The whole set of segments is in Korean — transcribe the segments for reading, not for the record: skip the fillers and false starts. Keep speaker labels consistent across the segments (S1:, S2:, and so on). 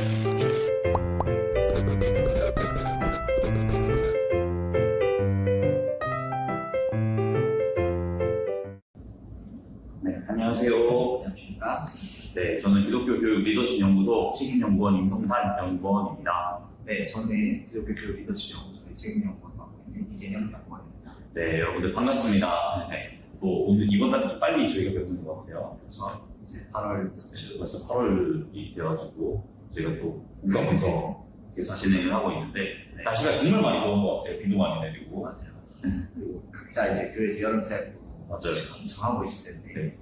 S1: 네, 안녕하세요.
S2: 안녕하십니까.
S1: 네, 저는 기독교 교육 리더십 연구소 책임연구원 임성산 연구원입니다.
S2: 네, 저는 기독교 교육 리더십 연구소의 책임연구원 맡고 있는 이재영 연구원입니다.
S1: 네, 여러분들 반갑습니다. 네, 또 오늘 이번 달은 좀 빨리 저희가 뵙는 것 같아요.
S2: 그래서 이제 8월
S1: 벌써 8월이 되어가지고 저희가 또 공감해서 계속 진행을 하고 있는데 날씨가 정말 많이 더운 것 같아요. 비도 많이 내리고.
S2: 맞아요. 그리고 각자 이제 교회에서 여름 사역도
S1: 맞아요.
S2: 정하고 있을 텐데,
S1: 네.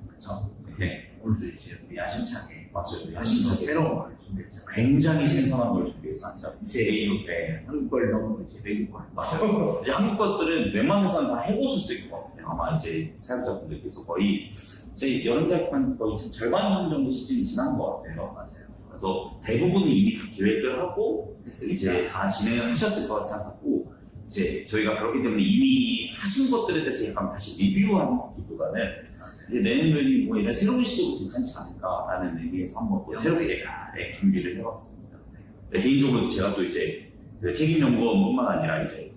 S2: 그렇죠.
S1: 네,
S2: 오늘도 이제 우리 야심차게
S1: 맞아요.
S2: 야심차게 새로운 걸 준비했잖아요.
S1: 굉장히 신선한 걸 준비했습니다.
S2: 이제
S1: 네,
S2: 한국 걸 넘으면 이제 외국 걸.
S1: 맞아요. 이제 한국 것들은 웬만해서는 다 해보실 수 있을 것 같아요. 아마 이제 사역자분들께서 거의 이제 여름 사역한 거의 좀 절반 정도 시즌이 지난 것 같아요.
S2: 맞아요.
S1: 그래서 대부분이 이미 다 계획을 하고 이제 다 진행을 하셨을 거라 생각하고 이제 저희가 그렇기 때문에 이미 하신 것들에 대해서 약간 다시 리뷰하는 것보다는 이제 내년도에는 뭐 이런 새로운 시도도 괜찮지 않을까라는 의미에서 한번 또 새롭게 준비를 해봤습니다. 네, 개인적으로 제가 또 이제 그 책임연구원뿐만 아니라 이제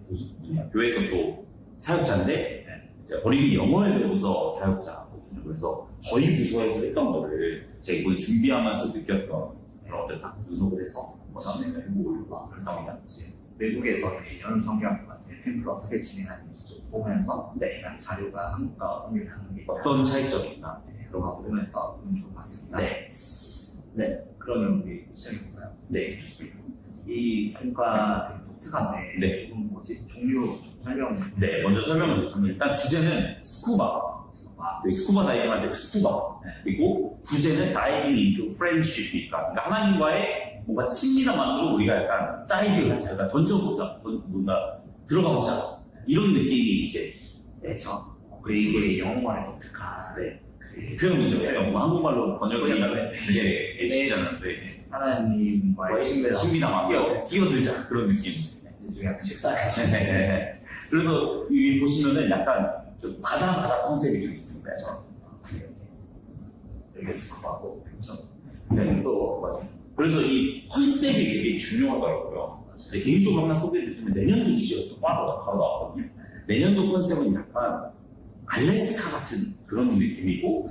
S1: 교회에서 또 사역자인데 이제 어린이 영어를 배워서 사역자거든요. 그래서 저희 부서에서 했던 거를 제가 이번에 준비하면서 느꼈던 그런 것들 딱 분석을 해서 한번 진행을 해보려고 합니다.
S2: 외국에서 여름 성경학과 같은 캠프를 어떻게 진행하는지 좀 보면서 약간 자료가 한국과 어떤 게 다른 게
S1: 어떤 차이점이 있나
S2: 그런 거 보면서 보면 좋을 것 같습니다.
S1: 네.
S2: 네, 그러면 우리 시작해볼까요?
S1: 네, 좋습니다.
S2: 이 캠프가 되게 독특한데
S1: 네.
S2: 지금 뭐지? 종류 좀 설명.
S1: 네, 먼저 설명을 드리자면 일단 주제는 스쿠바. 스쿠바 다이빙 할 때 스쿠바. 그리고 부제는 다이빙 인투 프렌드십이니까 그러니까 하나님과의 뭔가 친밀함만으로 우리가 약간 다이빙을 하자, 약간 던져보자, 뭔가 들어가보자 이런 느낌이 이제
S2: 그렇죠. 이게 영어만의 독특한
S1: 표현이죠. 한국말로 번역을 하면 되게 쉽지 않은데
S2: 하나님과의
S1: 친밀함만으로 끼어들자 그런 느낌.
S2: 약간 식사하지.
S1: 그래서 여기 보시면은 약간 좀 바다 컨셉이 좀 있습니다.
S2: 이게 스쿠바고 그렇죠.
S1: 네, 또 그래서 이 컨셉이 되게 중요하더라고요. 개인적으로 하나 소개해드리면 내년도 주제가 또 바로 나왔거든요. 내년도 컨셉은 약간 알래스카 같은 그런 느낌이고,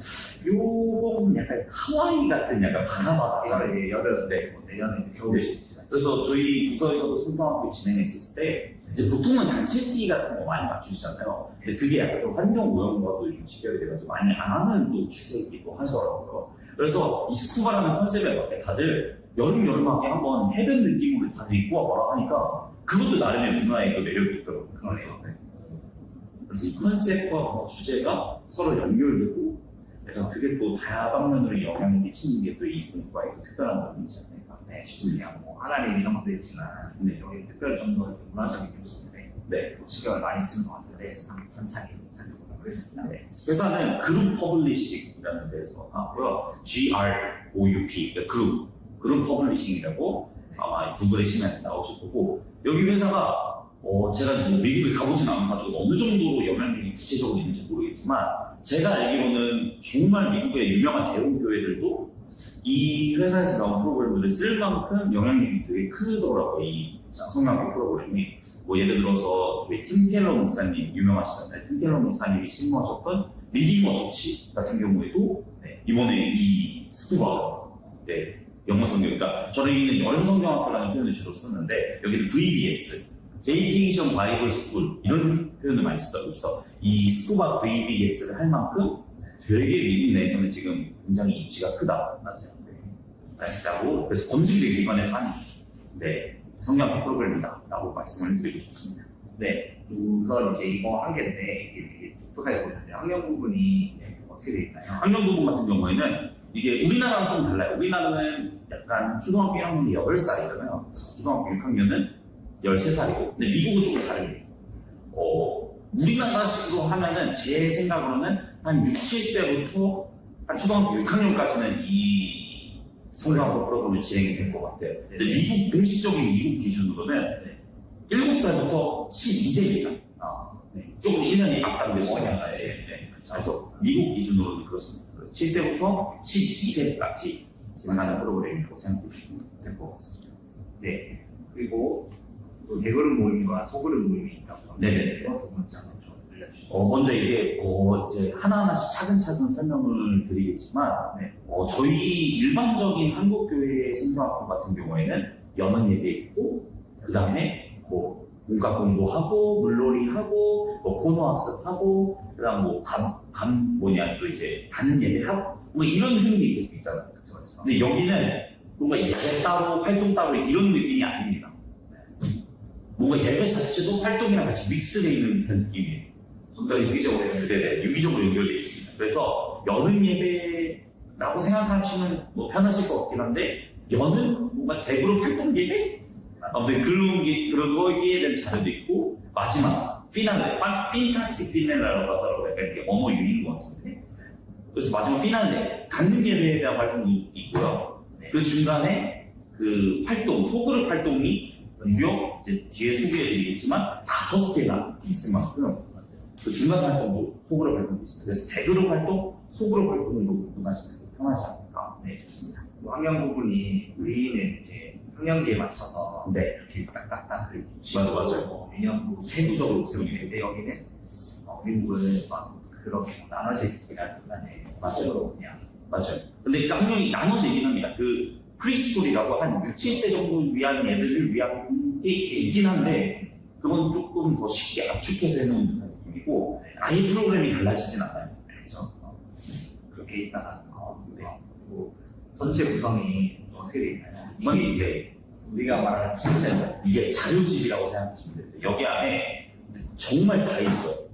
S1: 요거는 약간 하와이 같은 약간 바다.
S2: 이게 여름, 내년에 겨울이지.
S1: 그래서 저희 부서에서도 성경학교 진행했을 때, 이제 보통은 단체티 같은 거 많이 맞추시잖아요. 근데 그게 약간 좀 환경 오염과도 요즘 직결이 돼가지고 많이 안 하는 또 추세이기도 하더라고요. 그래서 이 스쿠바라는 컨셉에 맞게 다들 여름하게 한번 해변 느낌으로 다들 입고 와봐라 하니까 그것도 나름의 문화의 또 매력이 있더라고요. 그래서 이 컨셉과 주제가 서로 연결되고 약간 그게 또 다방면으로 영향을 미치는 게 또 이 공부와의 특별한 점이지 않을까
S2: 싶습니다. 뭐 하나님 이런 것도 있지만 여기 특별히 좀 더 문화적인 요소들에 신경을 많이 쓰는 것 같은데 천천히 살펴보도록 하겠습니다.
S1: 회사는 그룹 퍼블리싱이라는 데서 하고요. GROUP, 그룹 퍼블리싱이라고 아마 구글에 치면 나오실 거고, 여기 회사가 제가 뭐 미국에 가보진 않아가지고 어느 정도로 영향력이 구체적으로 있는지 모르겠지만 제가 알기로는 정말 미국의 유명한 대형 교회들도 이 회사에서 나온 프로그램들을 쓸 만큼 영향력이 되게 크더라고요. 이 성경학교 프로그램이 뭐 예를 들어서 팀 켈러 목사님 유명하시잖아요. 팀 켈러 목사님이 실무하셨던 리디머 처치 같은 경우에도 이번에 이 스쿠바 영어 성경, 그러니까 저희는 여름 성경학교라는 표현을 주로 쓰는데 여기는 VBS 베이케이션 바이블 스쿨 이런 표현을 많이 쓰다고 해서 이 스쿠바 VBS를 할 만큼 되게 미국 내에서는 지금 굉장히 입지가 크다. 맞아요. 그래서 검증된 기관에서 한 성경학교 프로그램이다 라고 말씀을 드리고 싶습니다.
S2: 우선 이제 이거 한 개인데 이게 되게 독특하게 보이는데 학년 부분이 어떻게 되어 있나요?
S1: 학년 부분 같은 경우에는 이게 우리나라랑 좀 달라요. 우리나라는 약간 초등학교 1학년이 8살이잖아요. 초등학교 6학년은 13살이고, 근데 미국은 조금 다르게. 우리나라식으로 하면은 제 생각으로는 한 6, 7세부터 한 초등학교 6학년까지는 이 성경학교 프로그램이 진행이 될 것 같아요. 근데 미국, 공식적인 미국 기준으로는 7살부터 12세입니다. 조금 1년이 앞당겨서. 그래서 미국 기준으로는 그렇습니다. 7세부터 12세까지 진행하는 프로그램이라고 생각해 주시면 될 것 같습니다.
S2: 네. 그리고 또 대그룹 모임과 소그룹 모임이 있다고 하는데
S1: 네네.
S2: 두 번째 한번 좀 알려주시죠.
S1: 먼저 이게 이제 하나하나씩 차근차근 설명을 드리겠지만 저희 일반적인 한국 교회 성경학교 같은 경우에는 연원 예배 있고 그 다음에 뭐 문과 공부하고 물놀이 하고 뭐 코너 학습하고 그다음 또 이제 다른 예배 하고 뭐 이런 흐름이 계속 있잖아요.
S2: 그렇죠.
S1: 근데 여기는 뭔가 예배 따로 활동 따로 이런 느낌이 아닙니다. 뭔가 예배 자체도 활동이랑 같이 믹스되어 있는 그런 느낌이에요.
S2: 좀 더 유기적으로
S1: 유기적으로 연결되어 있습니다. 그래서 여는 예배라고 생각하시면 뭐 편하실 것 같긴 한데 여는 뭔가 대그룹 활동 예배? 아무튼 그런 거기에 대한 자료도 있고 마지막 피날레, 판타스틱 피날레라고 하더라고요. 약간 이게 언어 유인 것 같은데 그래서 마지막 피날레, 갖는 예배에 대한 활동도 있고요. 그 중간에 그 활동, 소그룹 활동이 무려 이제 뒤에 소개해드리겠지만 5개가 있을 만큼 그 중간 활동도 소그룹 활동도 있습니다. 그래서 대그룹 활동, 소그룹 활동으로 구분하시는 게 편하지 않을까.
S2: 네, 좋습니다. 학년 부분이 우리는 이제 학년기에 맞춰서 이렇게 딱딱딱
S1: 맞아요.
S2: 학년부 세부적으로 세우는데 여기는 우리는 막 그렇게 나눠지기보다는 맞죠. 그냥
S1: 맞아요. 근데 그 학년이 나눠지긴 합니다. 그 프리스쿨이라고 한 6, 7세 정도 위한 애들을 위한 게 있긴 한데 그건 조금 더 쉽게 압축해서 해놓은 듯한 느낌이고 아예 프로그램이 달라지진 않아요.
S2: 그래서 그렇게 있다가 뭐 전체 구성이 어떻게 되어 있나요?
S1: 이건 이제
S2: 우리가 말하는 진짜
S1: 이게 자료집이라고 생각하시면 돼요. 여기 안에 정말 다 있어요.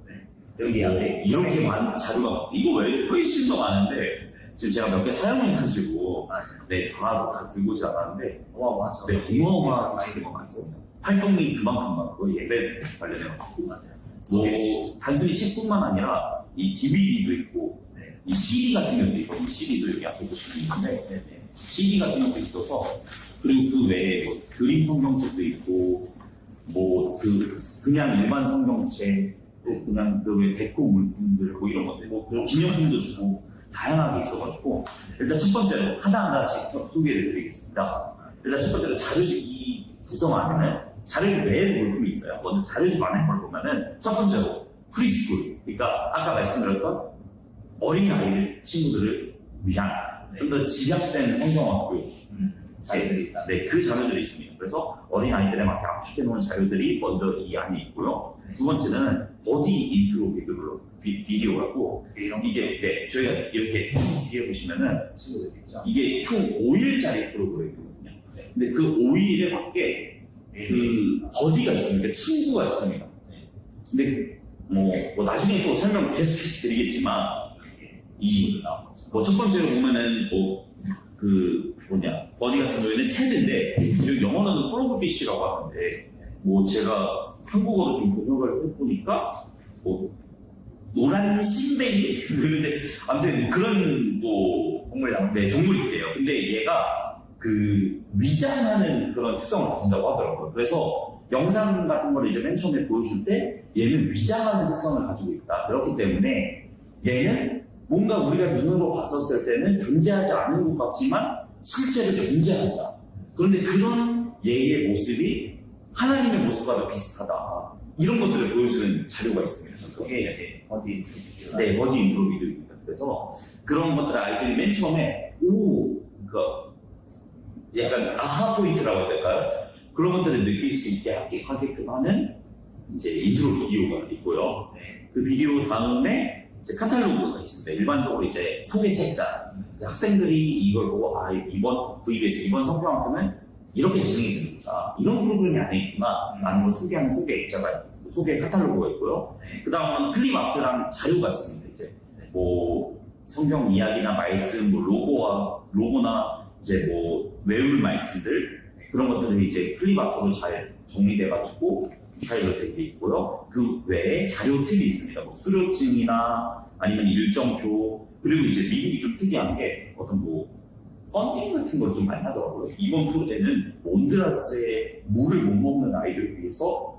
S1: 여기 안에 이렇게 많은 자료가 많아요. 이거 외에 훨씬 더 많은데 지금 제가 몇 개 사용해가지고 다 들고 오지 않았는데
S2: 어마어마하죠.
S1: 어마어마한 자료가 많습니다. 활동이 그만큼 많고 예배 관련해서 뭐 단순히 책뿐만 아니라 이 DVD도 있고 이 CD 같은 경우도 있고 이 CD도 여기 앞에 보시면 있는데 CD 같은 것도 있어서 그리고 그 외에 뭐 그림 성경책도 있고 뭐 그냥 일반 성경책 또 그냥 그 외 데코 물품들 뭐 이런 것들 뭐 그런 기념품도 주고 다양하게 있어가지고 일단 첫 번째로 하나하나씩 소개를 드리겠습니다. 일단 첫 번째로 자료집 이 구성 안에는 자료집 외에 물품이 있어요. 먼저 자료집 안에 걸 보면은 첫 번째로 프리스쿨 그러니까 아까 말씀드렸던 어린 아이들 친구들을 위한 좀 더 집약된 성경학교
S2: 자료들이 있다.
S1: 그 자료들이 있습니다. 그래서 어린 아이들에 맞게 압축해 놓은 자료들이 먼저 이 안에 있고요. 두 번째는 버디 인트로 비디오라고 이게 저희가 이렇게 뒤에 보시면은
S2: 친구들 있죠.
S1: 이게 총 5일짜리 프로그램이거든요. 근데 그 5일에 맞게 그 버디가 있습니다. 친구가 있습니다. 근데 뭐 나중에 또 설명 계속해서 드리겠지만 첫 번째로 보면은 버디 같은 경우에는 테드인데 여기 영어로는 프로그피쉬라고 하는데 제가 한국어로 좀 번역을 해보니까 노란 신뱅이 그런데 아무튼 그런 동물이 있대요. 근데 얘가 위장하는 그런 특성을 가진다고 하더라고요. 그래서 영상 같은 걸 이제 맨 처음에 보여줄 때 얘는 위장하는 특성을 가지고 있다. 그렇기 때문에 얘는 뭔가 우리가 눈으로 봤었을 때는 존재하지 않은 것 같지만 실제로 존재한다. 그런데 그런 얘의 모습이 하나님의 모습과 더 비슷하다. 이런 것들을 보여주는 자료가 있습니다.
S2: 그게 이제 버디 인트로
S1: 버디 인트로 비디오입니다. 그래서 그런 것들을 아이들이 맨 처음에 약간 아하 포인트라고 해야 될까요? 그런 것들을 느낄 수 있게 하게끔 하는 이제 인트로 비디오가 있고요. 그 비디오 다음에 이제 카탈로그가 있습니다. 일반적으로 이제 소개 책자. 학생들이 이걸 보고 이번 VBS 이번 성경학교는 이렇게 진행이 됩니다. 이런 프로그램이 안에 있구나 라는 걸 소개하는 소개 액자가 소개 카탈로그가 있고요. 그 다음은 클립 아트랑 자료가 있습니다. 이제 성경 이야기나 말씀, 로고나 이제 외울 말씀들 그런 것들이 이제 클립 아트로 잘 정리돼가지고 잘 이렇게 돼 있고요. 그 외에 자료 팁이 있습니다. 수료증이나 아니면 일정표 그리고 이제 미국이 좀 특이한 게 펀딩 같은 걸 좀 많이 하더라고요. 이번 프로에는 온드라스에 물을 못 먹는 아이들을 위해서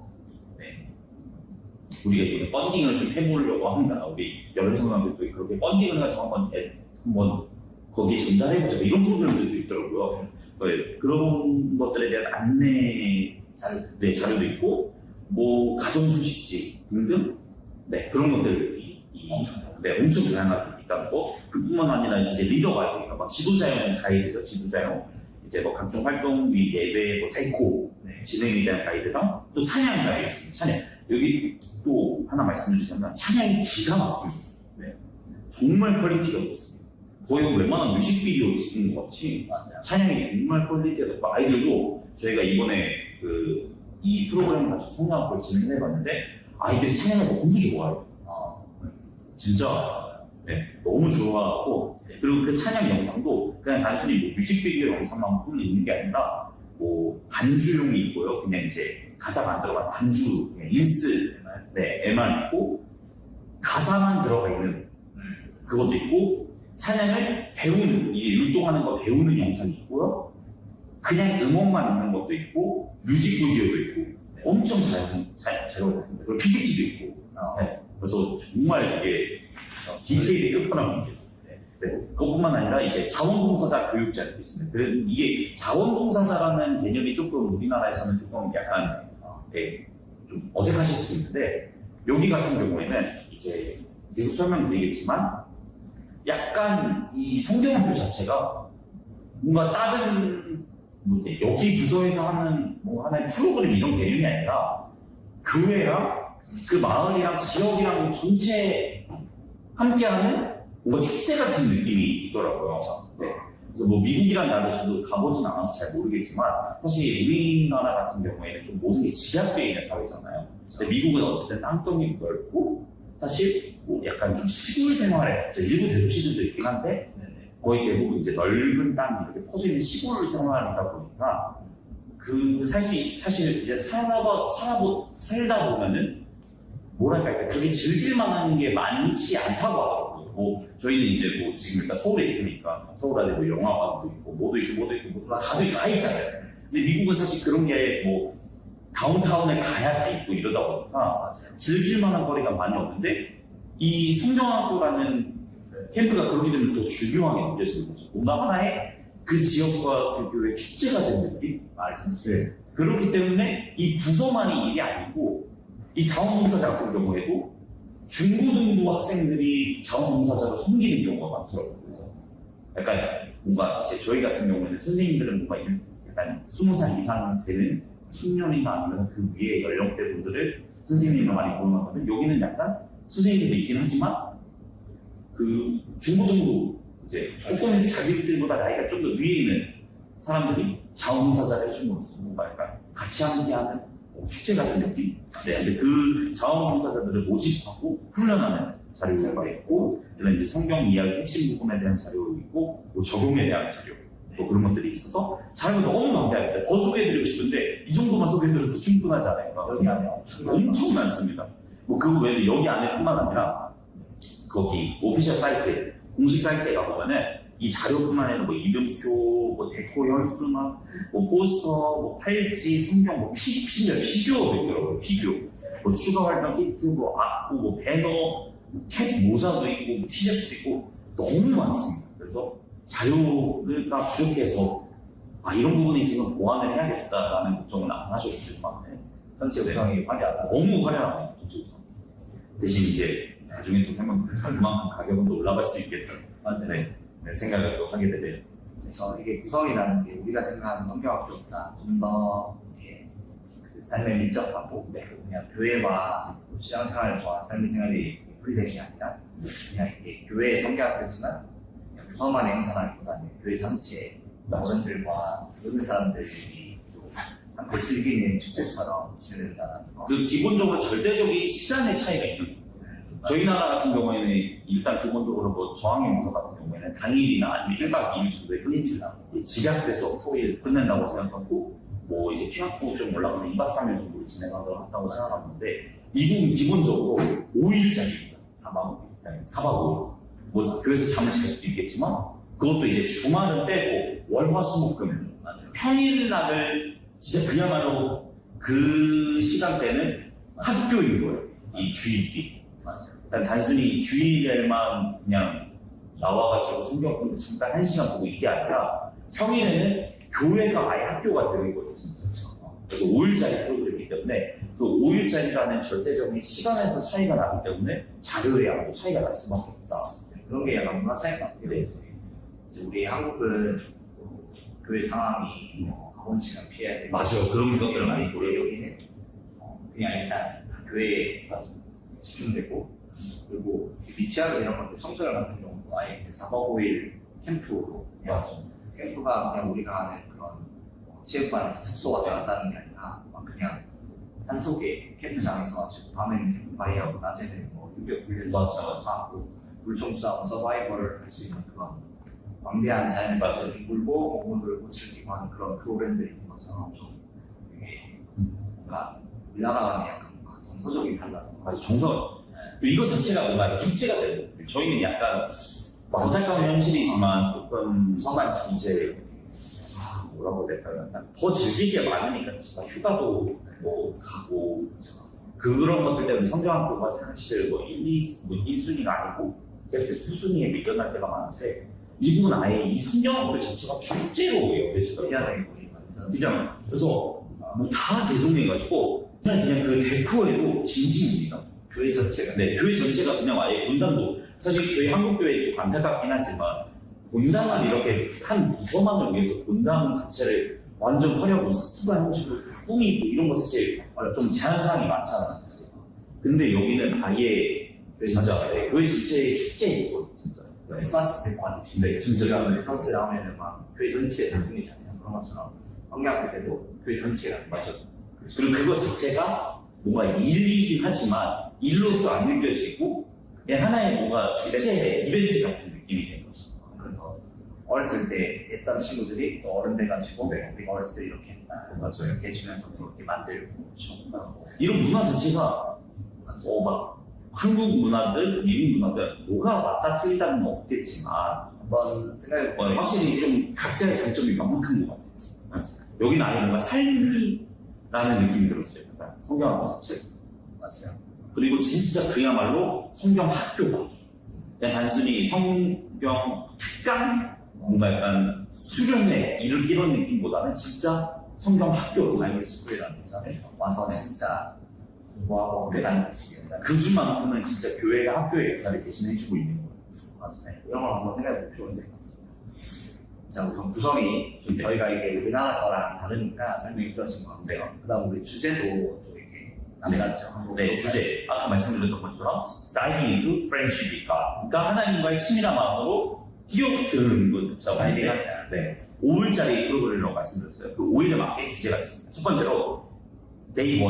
S1: 우리가 이제 펀딩을 좀 해보려고 합니다. 우리 여름 성경학교도 그렇게 펀딩을 해가지고 한번 거기에 전달해보자 이런 프로그램들도 있더라고요. 그런 것들에 대한 안내 자료도 있고 뭐 가정 소식지 등등 그런 것들이 엄청 다양하게 있다는 거. 그뿐만 아니라 이제 리더 가이드, 막 지도자용 가이드죠. 지도자용 이제 뭐 각종 활동 및 예배, 뭐 데코 진행에 대한 가이드랑 또 찬양 자료가 있습니다. 찬양. 여기 또 하나 말씀드리자면 찬양이 기가 막힙니다. 정말 퀄리티가 높습니다. 거의 웬만한 뮤직비디오 찍는 것 같이 찬양이 정말 퀄리티가 높고, 아이들도 저희가 이번에 이 프로그램을 같이 성장학교를 진행해봤는데 아이들이 찬양을 너무 좋아해요. 진짜 너무 좋아하고, 그리고 그 찬양 영상도 그냥 단순히 뭐 뮤직비디오 영상만 보면 있는 게 아니라 뭐 반주용이 있고요. 그냥 이제 가사가 안 들어간 반주, 인스, M만 있고 가사만 들어가 있는 그것도 있고, 찬양을 배우는, 이게 율동하는 거 배우는 영상이 있고요. 그냥 음원만 있는 것도 있고, 뮤직비디오도 있고, 엄청 잘 어울립니다. 그리고 PPT도 있고, 그래서 정말 이게 디테일이 끝판왕입니다. 그것뿐만 아니라 이제 자원봉사자 교육자도 있습니다. 그래서 이게 자원봉사자라는 개념이 조금 우리나라에서는 조금 약간 좀 어색하실 수 있는데, 여기 같은 경우에는 이제 계속 설명드리겠지만, 약간 이 성경학교 자체가 뭔가 다른 여기 부서에서 하는 뭐 하나의 프로그램 이런 개념이 아니라 교회랑 그 마을이랑 지역이랑 전체 함께하는 뭔가 축제 같은 느낌이 있더라고요. 그래서 뭐 미국이란 나라도 저도 가보진 않아서 잘 모르겠지만, 사실 우리나라 같은 경우에는 좀 모든 게 집약되어 있는 사회잖아요. 근데 미국은 어쨌든 땅덩이도 넓고, 사실 뭐 약간 좀 시골 생활에, 일부 대도시들도 있긴 한데 거의 대부분 이제 넓은 땅이 이렇게 퍼져 있는 시골 생활이다 보니까 사실 이제 살다 보면은 뭐랄까 그게 즐길 만한 게 많지 않다고 하더라고요. 뭐 저희는 이제 뭐 지금 일단 서울에 있으니까 서울 안에 뭐 영화관도 있고 뭐도 있고 다들 다 있잖아요. 근데 미국은 사실 그런 게 뭐 다운타운에 가야 다 있고 이러다 보니까 즐길 만한 거리가 많이 없는데, 이 성경학교라는 캠프가 그렇게 되면 더 중요하게 느껴지는 거죠. 뭔가 하나의 그 지역과 그 교회 축제가 된 느낌? 그렇기 때문에 이 부서만이 일이 아니고, 이 자원봉사자 같은 경우에도 중고등부 학생들이 자원봉사자로 섬기는 경우가 많더라고요. 그래서 약간 뭔가 이제 저희 같은 경우에는 선생님들은 뭔가 약간 20살 이상 되는 청년이나 아니면 그 위에 연령대 분들을 선생님으로 많이 보는, 여기는 약간 선생님들도 있긴 하지만 그 중고등부 이제 조금 자기들보다 나이가 좀 더 위에 있는 사람들이 자원봉사자를 해줌으로써 뭔가 약간 같이 함께하는 축제 같은 느낌? 근데 그 자원봉사자들을 모집하고 훈련하는 자료가 있고, 이런 이제 성경 이야기 핵심 부분에 대한 자료가 있고, 뭐 적용에 대한 자료, 또 그런 것들이 있어서 자료가 너무 많습니다. 더 소개해드리고 싶은데 이 정도만 소개해드려도 충분하지 않을까? 여기 안에 엄청 많습니다. 뭐 그거 외에도 여기 안에뿐만 아니라 거기 오피셜 사이트, 공식 사이트에 가보면은 이 자료뿐만 아니라 뭐 이름표, 뭐 데코 혈수막, 뭐 포스터, 뭐 팔찌, 성경, 뭐 심지어 피규어도 있더라고요. 피규어. 뭐 추가 활동 키트, 뭐 악보, 뭐 배너, 뭐 캡 모자도 있고, 뭐 티셔츠도 있고, 너무 많습니다. 그래서 자료가 부족해서 이런 부분이 있으면 보완을 해야겠다라는 걱정은 안 하셔도 될 것 같아요.
S2: 전체 구성이 화려하다.
S1: 너무 화려하네요, 전체 구성. 대신 이제 나중에 또 생각보면 그만큼 가격은 또 올라갈 수 있겠다. 생각을 또 하게 되네요.
S2: 그래서 이게 구성이라는 게 우리가 생각하는 성경학교보다 좀 더 그 삶에 밀접하고, 그냥 교회와 신앙생활과 삶의 생활이 분리되는 게 아니라 그냥 이게 교회의 성경학교지만 그냥 구성만의 행사라기보다는 교회 전체 어른들과 모든 사람들이 또 함께 즐기는 축제처럼 진행된다는 거.
S1: 그 기본적으로 절대적인 시간의 차이가 있는 거예요. 저희 나라 같은 경우에는 일단 기본적으로 뭐 저학년 부서 같은 경우에는 당일이나 아니면 1박 2일 정도에 끝내주려고 집약돼서 토일 끝낸다고 생각하고, 뭐 이제 취학부 좀 올라가면 2박 3일 정도로 진행한다고 생각하는데, 미국은 기본적으로 5일짜리입니다. 4박 5일. 뭐 교회에서 잠을 잘 수도 있겠지만 그것도 이제 주말을 빼고 월화수목금 평일날을 진짜 그야말로 그 시간대는 학교인 거예요. 이 주일이.
S2: 맞아요.
S1: 단순히 주일에만 그냥 나와가지고 성경 공부 잠깐 1시간 보고 이게 아니라 성인에는 교회가 아예 학교가 되어 있거든요. 진짜. 그래서 5일짜리 프로그램이기 때문에 그 5일짜리라는 절대적인 시간에서 차이가 나기 때문에 자료의 양도 차이가 날 수밖에 없다.
S2: 그런 게 약간 문화 차이 같아요.
S1: 네.
S2: 이제 우리 한국은 교회 상황이 학원 시간 피해야 되고
S1: 맞아요. 그런 것들을 많이 보여요.
S2: 여기는 그냥 일단 교회에 집중되고 그리고 미치하고 이런 것들 청소년 같은 경우도 아예 4박 5일 캠프로
S1: 맞죠.
S2: 캠프가 그냥 우리가 하는 그런 체육관에서 숙소 왔다 갔다 하는 게 아니라 막 그냥 산속에 캠프장에서 가지고 밤에는 캠프파이어하고 낮에는 뭐 유격 훈련도 하고 물총싸움 서바이벌을 할 수 있는 그런 광대한 자연에 따라서 뒹굴고 공원을 즐기고 하는 그런 프로그램들이 있는 것처럼 좀 되게 뭔가 우리나라와는 약간 뭔가 정서적인 달라서
S1: 맞아, 정서. 이거 자체가 뭔가 축제가 되는 거예요. 저희는 약간 안타까운 현실이지만 조금
S2: 무서운
S1: 이제 뭐라고 해야 될까요? 약간 더 즐길 게 많으니까 사실 막 휴가도 뭐 가고 그런 것들 때문에 성경학교가 사실 뭐 1순위가 아니고 계속해서 후순위에 밀려날 때가 많은데 미국은 아예 이 성경학교 자체가 축제로 여겨지더라고요.
S2: 미안해 우리 완전
S1: 그냥 그래서 뭐 다 대동해가지고 그냥 그 대표에도 진심입니다.
S2: 교회 자체가
S1: 네, 교회 전체가 그냥 아예 본당도 사실 저희 한국교회 좀 안타깝긴 하지만 본당을 이렇게 한 부서만을 위해서 본당 자체를 완전 화려하고 스투가 해보시고 꾸미고 이런 거 사실 좀 제한사항이 많잖아요 사실. 근데 여기는 아예 진짜 네, 교회 전체의 축제이고 진짜. 네.
S2: 크리스마스 때 관지
S1: 네, 진짜.
S2: 크리스마스 나오면은 막 교회 전체의 작품이잖아요. 그런 것처럼 성경학교 때도 교회 전체가
S1: 맞죠. 그리고 그거 자체가 뭔가 일이긴 하지만 일로서 안 느껴지고 그냥 하나의 뭔가 축제 이벤트 같은 느낌이 되는 거죠.
S2: 그래서 어렸을 때 했던 친구들이 또 어른 돼가지고 우리가 어렸을 때 이렇게 했다
S1: 맞아요.
S2: 이렇게 해주면서 또 이렇게 만들고 춤하고
S1: 이런 문화 자체가 막 한국 문화든 미국 문화든 뭐가 맞다 틀리다는 건 없겠지만
S2: 한번 생각해보면
S1: 확실히 좀 각자의 장점이 명확한 것 같아요. 여기는 아예 뭔가 삶이라는 느낌이 들었어요. 약간 성경학교 자체.
S2: 맞아요.
S1: 그리고 진짜 그야말로 성경 학교가 그냥 단순히 성경 특강 뭔가 약간 수련회 이런 느낌보다는 진짜 성경 학교로
S2: 바이블 스쿨이라는 거잖아요. 와서 진짜 공부하고 배우는 것이
S1: 그 주만큼은 진짜 교회가 학교의 역할을 대신해주고 있는 거예요.
S2: 맞아요. 이런 걸 한번 생각해볼 필요가 있을 것 같습니다. 자, 우선 구성이 좀 저희가 이게 우리나라 거랑 다르니까 설명이 필요하신 것 같아요. 그 다음 우리 주제도 좀 이렇게 남다르죠.
S1: 네, 주제 아까 말씀드렸던 것처럼 다이빙 인투 프렌드십이니까 그러니까 하나님과의 친밀한 마음으로 뛰어드는 거죠.
S2: 다이빙 하자.
S1: 네, 5일짜리 프로그램이라고 말씀드렸어요. 그 5일에 맞게 주제가 있습니다. 첫 번째로 Day 1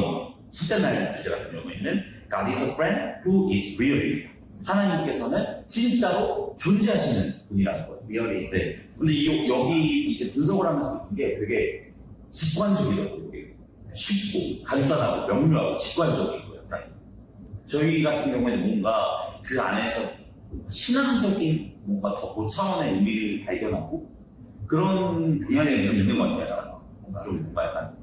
S1: 첫째 날 주제 같은 경우에는 God is a friend who is real. 하나님께서는 진짜로 존재하시는 분이라는 거예요.
S2: 리얼이
S1: 네. 근데 여기 이제 분석을 하면서 이게 되게 직관적이더라고요. 쉽고 간단하고 명료하고 직관적인 거예요. 저희 같은 경우에는 뭔가 그 안에서 신앙적인 뭔가 더 고차원의 의미를 발견하고 그런 방향이 좀 있는 것 같아요. 뭔가 약간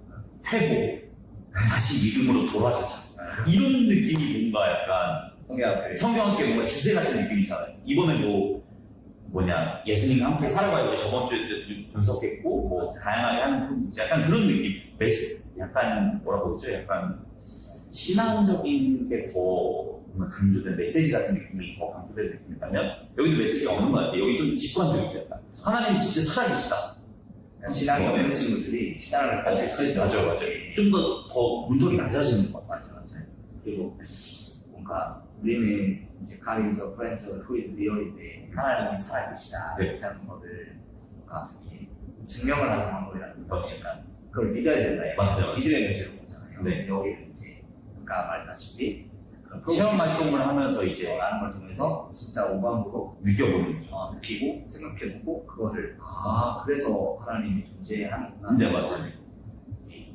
S1: 회복, 다시 믿음으로 돌아가자. 이런 느낌이 뭔가 약간 성경학교의 뭔가 주제 같은 느낌이잖아요. 이번에 예수님과 함께 살아가지고 저번 주에 분석했고, 뭐, 다양하게 하는 문제, 약간 그런 느낌. 약간, 뭐라고 그러죠? 약간, 신앙적인 게 더 강조된 메시지 같은 느낌이 더 강조된 느낌이라면, 여기도 메시지가 없는 것 같아요. 여기 좀 직관적이죠. 약간. 하나님이 진짜 살아계시다.
S2: 신앙이 없는 친구들이 신앙을 가질 수 있죠.
S1: 맞아요. 좀 더 문턱이 낮아지는 것 같아요.
S2: 맞아요. 그리고 뭔가 우리는 이제 가리에서 프렌즈 후이드 리얼인데 하나님이 살아계시다
S1: 네.
S2: 이렇게 하는 거를 뭔가 이렇게 증명을 하는 방법이라는 거 약간 그걸 믿어야 된다.
S1: 맞아요.
S2: 믿음의 문제로 보잖아요.
S1: 네.
S2: 여기는 이제 아까 말했다시피 그런
S1: 체험 활동을 하면서 이제
S2: 라는 걸 통해서 진짜 오감으로
S1: 느껴보는 거죠.
S2: 느끼고 생각해보고 그거를 그래서 하나님이 존재하는구나.
S1: 네, 맞아요.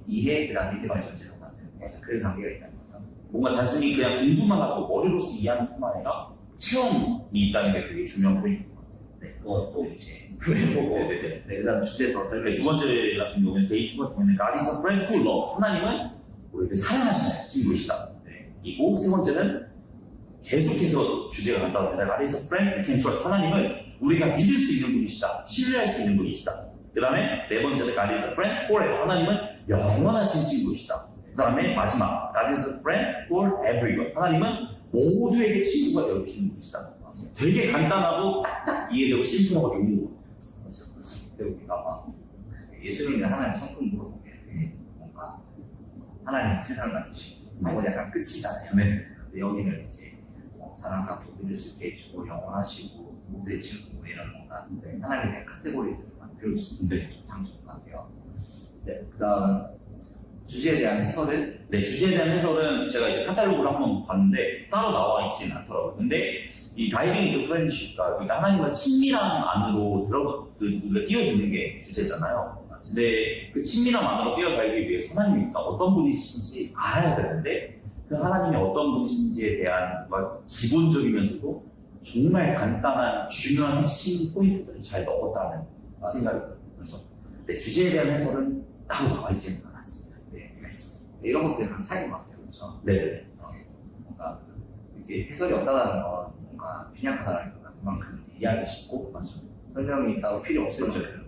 S2: 이해 그다음 믿음의 전제로 만드는 그런 단계가 있다는 거죠.
S1: 뭔가 단순히 그냥 공부만 하고 머리로서 이해하는 뿐만 아니라 체험이 있다는 게 되게 중요한 포인트인 것 같아요.
S2: 네, 그것도 이제
S1: 그리고
S2: 네, 그다음 주제 더 설명해
S1: 두 번째 같은 경우는 데이트 같은 경우는 God is a friend who loves. 하나님은 우리를 사랑하시는 친구이시다. 이고 세 번째는 계속해서 주제가 간다고 합니다. God is a friend we can trust. 하나님은 우리가 믿을 수 있는 분이시다. 신뢰할 수 있는 분이시다. 그 다음에 네 번째로 God is a friend forever. 하나님은 영원하신 친구이시다. 그 다음에 마지막 God is a friend for everyone. 하나님은 모두에게 친구가 되어주시는 분이시다. 되게 간단하고 딱딱 이해되고 심플하고 좋은 것 같아요.
S2: 그리고 우리가 막 예수님과 하나님 성품 물어보면 뭔가 하나님 세상을 만드시고 나머지 약간 끝이잖아요.
S1: 네.
S2: 근데 여기는 이제 사랑하고 믿을 수 있게 해주고 영원하시고 모두의 친구 뭐 이런 뭔가 하나님의 카테고리들만 배울 수 있는 게 좀 장점 같아요. 네, 그다음 주제에 대한 해설은
S1: 네, 주제에 대한 해설은 제가 이제 카탈로그를 한번 봤는데 따로 나와 있지는 않더라고요. 근데 이 다이빙 인투 프렌드십과 그러니까 하나님과 친밀함 안으로 우리가 뛰어드는 게 주제잖아요. 근데 그 친밀함 안으로 뛰어들기 위해서 하나님이 어떤 분이신지 알아야 되는데 그 하나님이 어떤 분이신지에 대한 기본적이면서도 정말 간단한 중요한 핵심 포인트들을 잘 넣었다는 생각이 들어요. 그래서 네, 주제에 대한 해설은 따로 나와 있지는 않았습니다.
S2: 네, 이런 것들이 한 차이인 것 같아요. 그렇죠?
S1: 네.
S2: 뭔가 이렇게 해설이 없다는 건 뭔가 빈약하다는 건 그만큼 이해하기 쉽고 설명이 따로 필요 없을 줄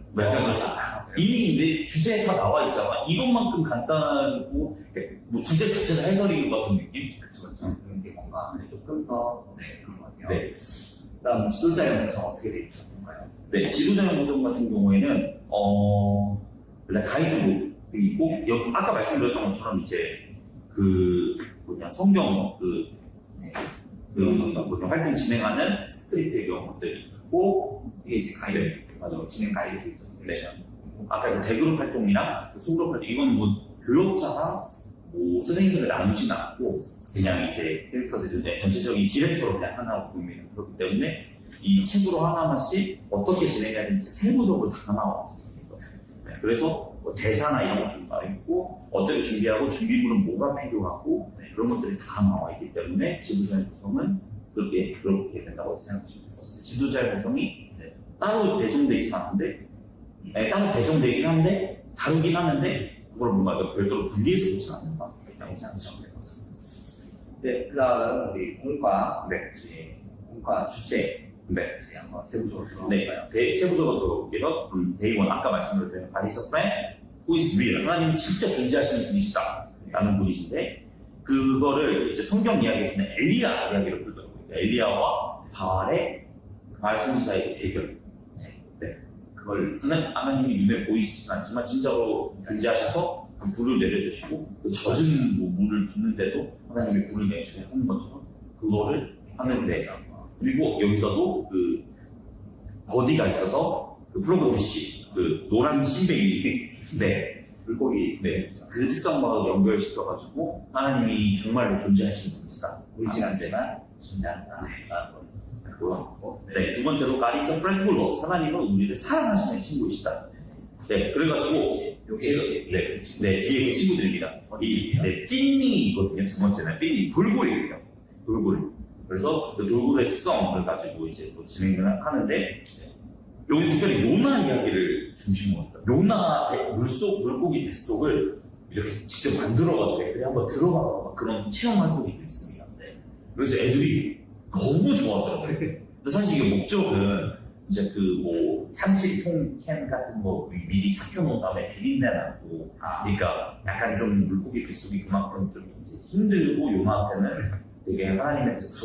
S1: 이미 내 주제에 다 나와 있잖아. 이것만큼 간단하고 뭐 주제 자체가 해설인 것 같은 느낌?
S2: 그렇죠. 그런 게 뭔가 조금 더 그런 것 같아요.
S1: 네.
S2: 그다음 지도자 연구성 어떻게 되어 있나요?
S1: 네, 지도자 연구소 같은 경우에는 일단 가이드북이 있고 여기 아까 말씀드렸던 것처럼 이제 성경 활동 진행하는 스크립트의 경우들이 있고
S2: 이게 이제 가이드 맞아 진행 가이드
S1: 네. 아까 그 대그룹 활동이랑 그 소그룹 활동 이건 뭐 교역자랑 뭐 선생님들을 나누진 않고 그냥 이제
S2: 캐릭터들
S1: 전체적인 디렉터로 그냥 하나 보입니다. 그렇기 때문에 이 책으로 하나씩 어떻게 진행해야 되는지 세부적으로 다 나와 있습니다. 네, 그래서 뭐 대사나 이런 것들도 나와 있고 어떻게 준비하고 준비물은 뭐가 필요하고 그런 것들이 다 나와 있기 때문에 지도자의 구성은 그렇게 된다고 생각하시면 될 것 같습니다. 지도자의 구성이 따로 배정되어 있진 않은데 따로 배정되긴 한데 다루긴 하는데 그걸 뭔가 별도로 분리해서 보진 않는다라고 생각하시면 될 것 같습니다.
S2: 네, 그다음 우리 공과
S1: 네.
S2: 공과 주제
S1: 네.
S2: 이제 한번 세부적으로
S1: 들어볼까요? 네, 세부적으로 들어볼게요. 데이원 아까 말씀드렸던 God is a friend who is real. 하나님이 진짜 존재하시는 분이시다 라는 분이신데 그거를 이제 성경 이야기에서는 엘리야 이야기로 부르더라고요. 엘리야와 바알 선지자의 대결. 그걸 하나님이 눈에 보이시진 않지만 진짜로 존재하셔서 그 불을 내려주시고 그 젖은 물을 붓는데도 하나님이 불을 내주시는 하는 것처럼 그거를 하는데 그리고 여기서도 그 버디가 있어서 그 플로그피쉬 그 노란 신뱅이 물고기 그 특성과 연결시켜가지고 하나님이 정말로 존재하시는 분이시다.
S2: 보이진 않지만 존재한다.
S1: 두 번째로 God is a friend who loves. 하나님은 우리를 사랑하시는 친구이시다. 네, 그래가지고 뒤에 그 친구들입니다. 핀이거든요. 두 번째는 핀이 돌고래입니다. 돌고래. 그래서 그 돌고래의 특성을 가지고 이제 또 진행을 하는데 여기 특별히 요나 이야기를 중심으로 합니다. 요나 물고기 뱃속을 이렇게 직접 만들어가지고 애들이 한번 들어가서 그런 체험 활동이 있습니다. 그래서 애들이 너무 좋아하더라고요. 근데 사실 이게 목적은 이제 참치 통캔 같은 거 미리 삭혀놓은 다음에 비린내 나고 그러니까 약간 좀 물고기 뱃속이 그만큼 좀 이제 힘들고 요나한테는 되게 하나님께서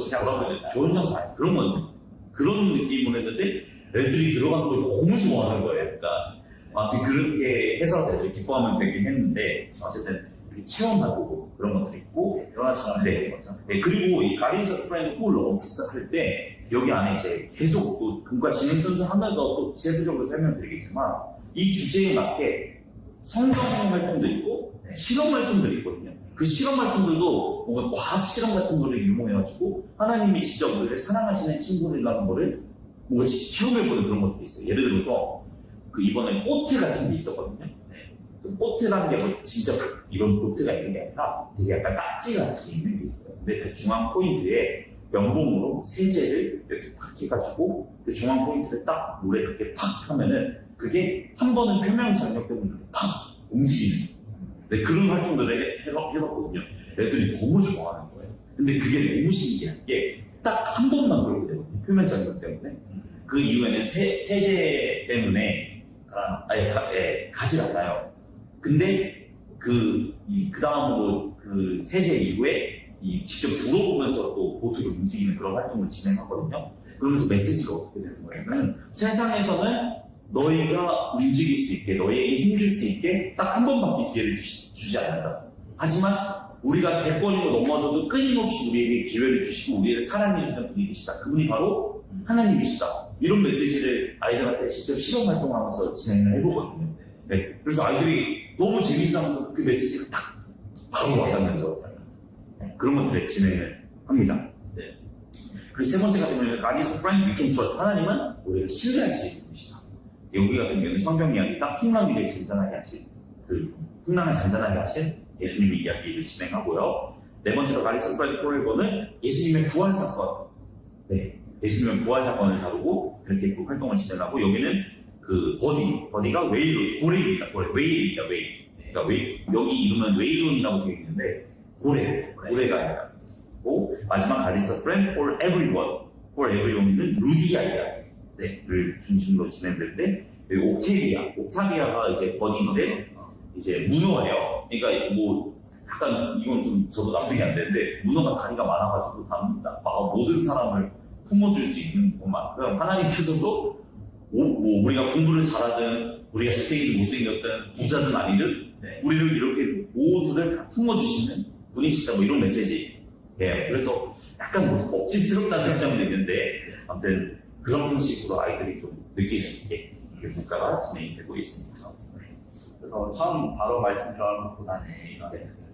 S1: 좋은 장소 아니에요. 그런 느낌으로 했는데 애들이 들어가는 걸 너무 좋아하는 거예요. 그러니까 아무튼 그렇게 해서 애들이 기뻐하면 되긴 했는데 어쨌든 이렇게 체험하고 그런 것들이 있고 그리고 이 God is a friend who loves 할 때 여기 안에 이제 계속 또 금과 진행 순서 하면서 또 세부적으로 설명드리겠지만 이 주제에 맞게 성경 활동도 있고 실험 활동들이 있거든요. 그 실험 활동들도 뭔가 과학 실험 같은 거를 이용해가지고 하나님이 진짜 우리를 사랑하시는 친구들이라는 거를 뭔가 체험해보는 그런 것도 있어요. 예를 들어서 이번에 보트 같은 게 있었거든요. 그 보트라는 게 뭐 진짜 이런 보트가 있는 게 아니라 되게 약간 딱지같이 있는 게 있어요. 근데 그 중앙 포인트에 면봉으로 세제를 이렇게 탁 해가지고 그 중앙 포인트를 딱 물에 그렇게 팍 하면은 그게 한 번은 표면 장력 때문에 이렇게 팍 움직이는 그런 활동들을 해봤거든요. 애들이 너무 좋아하는 거예요. 근데 그게 너무 신기한 게 딱 한 번만 그렇게 되거든요. 표면 장벽 때문에. 그 이후에는 세제 때문에 가지 않아요. 근데 그 다음으로 그 세제 이후에 직접 불어보면서 또 보트를 움직이는 그런 활동을 진행하거든요. 그러면서 메시지가 어떻게 되는 거냐면 세상에서는 너희가 움직일 수 있게, 너희에게 힘줄 수 있게 딱 한 번밖에 기회를 주지 않는다. 하지만 우리가 100번이고 넘어져도 끊임없이 우리에게 기회를 주시고 우리를 사랑해주는 분이 계시다. 그분이 바로 하나님이시다. 이런 메시지를 아이들한테 직접 실험 활동을 하면서 진행을 해보거든요. 네. 그래서 아이들이 너무 재밌어하면서 그 메시지가 딱 바로 와닿면서 그런 것들을 진행을 합니다. 네. 그리고 세 번째 같은 경우는 God is a friend we can trust. 하나님은 우리를 신뢰할 수 있는 분이시다. 여기 같은 경우는 성경 이야기 딱 풍랑을 잔잔하게 하신 풍랑을 잔잔하게 하신 예수님의 이야기를 진행하고요. 네 번째로 God is a friend forever는 예수님의 부활 사건. 네. 예수님의 부활 사건을 다루고 그렇게 그 활동을 진행하고 여기는 그 버디가 고래입니다. 웨일입니다. 그러니까 여기 이름은 웨일론이라고 되어 있는데 고래가 아니라. 고 마지막 God is a friend for everyone. for everyone은 루디아이아를 중심으로 진행되는데 여기 옥타비아가 이제 버디인데 이제 문어예요. 그러니까 뭐 약간 이건 좀 저도 납득이 안 되는데 문어가 다리가 많아가지고 모든 사람을 품어줄 수 있는 것만큼 하나님께서도 우리가 공부를 잘하든 우리가 잘생기든 못생겼든 부자든 아니든 우리를 이렇게 모두를 다 품어주시는 분이시다. 뭐 이런 메시지. 예, 그래서 약간 억지스럽다는 지점도 있는데 아무튼 그런 식으로 아이들이 좀 느낄 수 있게 문과가 진행이 되고 있습니다.
S2: 그래서 처음 바로 말씀 드리는 것보다는 이런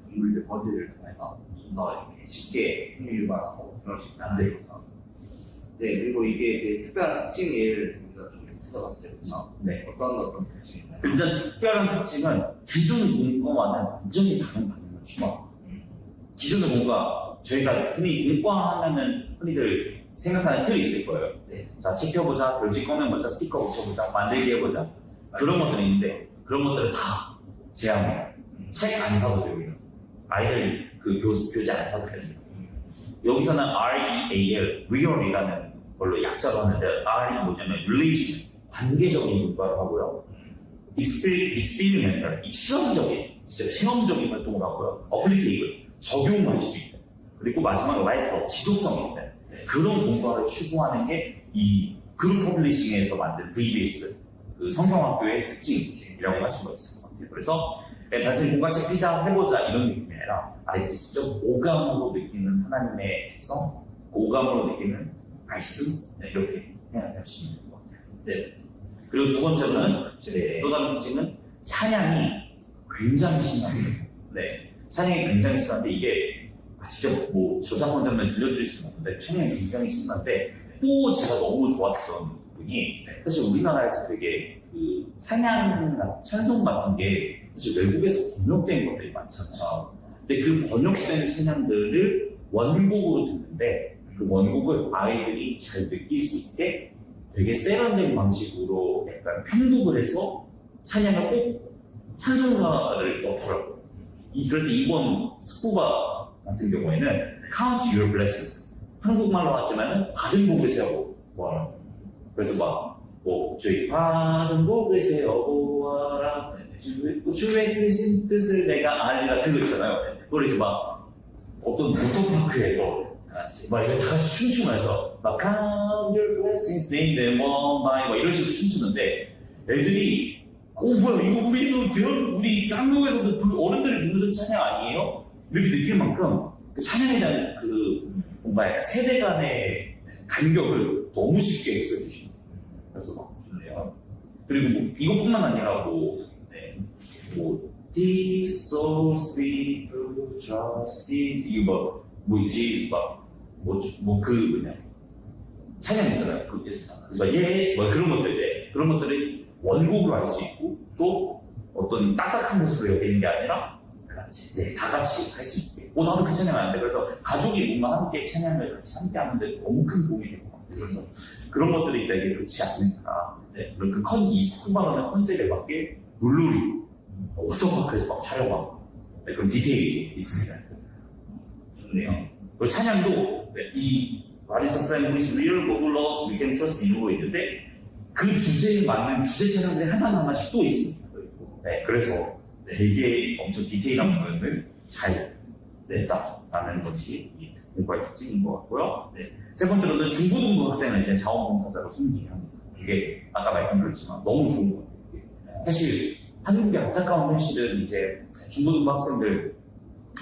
S2: 동물들 버디를 통해서 좀 더 이렇게 쉽게 흥미유발하고 그럴 수 있다는 거죠. 네, 그리고 이게 특별한 특징을 우리가 좀 찾아봤어요. 그렇죠? 네, 어떤 특징인가요?
S1: 일단 특별한 특징은 기존 문과와는 완전히 다른 반응을 주고 기존의 문과 저희가 흔히 문과 하면은 흔히들 생각하는 틀이 있을 거예요.
S2: 네.
S1: 자, 책 펴보자, 별지 꺼내보자, 스티커 붙여보자, 만들기 해보자. 그런 것들이 있는데 그런 것들을 다 제한해요. 책 안 사도 되고요. 아이들 그 교재 안 사도 됩니다. 여기서는 REAL, real이라는 걸로 약자로 하는데 R이 뭐냐면 relation, 관계적인 문과를 하고요. experimental, 실험적인, 진짜 체험적인 활동을 하고요. applicable, 적용할 수 있는. 그리고 마지막으로 lifelong, 지속성이 있는 그런 공부를 추구하는 게 이 그룹 퍼블리싱에서 만든 VBS, 그 성경학교의 특징이라고 할 수가 있을 것 같아요. 그래서 단순히 공간책 피자 해보자 이런 느낌이 아니라 아이들이 직접 오감으로 느끼는 하나님의 성, 오감으로 느끼는 말씀 이렇게 생각하시면 될 것 같아요. 네. 그리고 두 번째로는 또 다른 특징은 찬양이 굉장히 신나요. 네. 찬양이 굉장히 신난데 이게 직접 뭐 저작권 때문에 들려드릴 수는 없는데 찬양이 굉장히 신난데 또 제가 너무 좋았던 부분이 사실 우리나라에서 되게 그 찬송 같은 게 사실 외국에서 번역된 것들이 많잖아요. 근데 그 번역된 찬양들을 원곡으로 듣는데 그 원곡을 아이들이 잘 느낄 수 있게 되게 세련된 방식으로 약간 편곡을 해서 찬양을 꼭 찬송가를 넣더라고요. 그래서 이번 스쿠바 같은 경우에는 Count Your Blessings 한국말로 하지만 받은 복을 세워보아라. 그래서 저희 받은 복을 세워보아라. 주의 크신 뜻을 내가 알리라. 그거 있잖아요. 그걸 이제 어떤 모터파크에서 이렇게 다 같이 춤추면서 Count Your Blessings, name them one by 이런 식으로 춤추는데 애들이 뭐야 이거 우리 한국에서도 어른들이 부르는 찬양 아니에요? 이렇게 느낄 만큼 그 찬양에 대한 세대 간의 간격을 너무 쉽게 해소해 주시는 거예요. 그래서 좋네요. 그리고 이것뿐만 아니라 This so sweet to trust in 이거 찬양 있잖아요. 그런 것들을 원곡으로 할 수 있고 또 어떤 딱딱한 모습으로 여기는 게 아니라 다 같이 할 수 있게. 나도 그 찬양 하는데 그래서 가족이 뭔가 함께 찬양을 같이 함께 하는데 너무 큰 도움이 될 것 같아요. 그래서 그런 것들이 되게 좋지 않을까. 그리고 이 스쿠바라는 컨셉에 맞게 물놀이, 워터파크에서 촬영하고 그런 디테일이 있습니다. 좋네요. 그리고 찬양도 이 What is a friend who is real, who loves, we can trust 이런 거 있는데 그 주제에 맞는 주제 차량들이 하나씩 또 있습니다. 네, 그래서 되게 엄청 디테일한 부분을 잘 냈다라는 것이 이 공과의 특징인 것 같고요. 네. 세 번째로는 중고등부 학생을 이제 자원봉사자로 승진합니다. 이게 아까 말씀드렸지만 너무 좋은 것 같아요. 사실 한국의 안타까운 현실은 이제 중고등부 학생들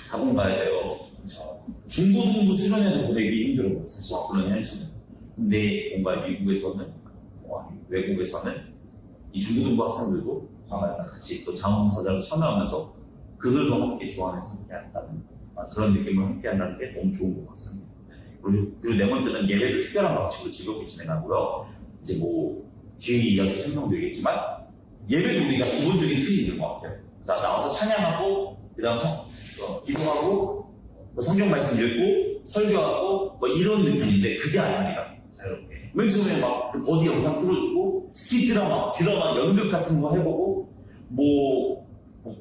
S1: 학원 가야 돼요. 중고등부 수련회도 보내기 힘들어요. 사실 그런 현실은. 근데 뭔가 미국에서는 외국에서는 이 중고등부 학생들도 같이 또 자원봉사자로 참여하면서 그들과 함께 주안에서 함께한다는 그런 느낌을 함께한다는 게 너무 좋은 것 같습니다. 그리고 네 번째는 예배도 특별한 방식으로 즐겁게 진행하고요. 이제 뭐 뒤에 이어서 설명드리겠지만 예배도 우리가 기본적인 틀이 있는 것 같아요. 자, 나와서 찬양하고 그다음 기도하고 뭐 성경 말씀 읽고 설교하고 뭐 이런 느낌인데 그게 아닙니다. 자유롭게. 맨 처음에 막 그 버디 영상 틀어주고 스키 드라마 연극 같은 거 해보고 뭐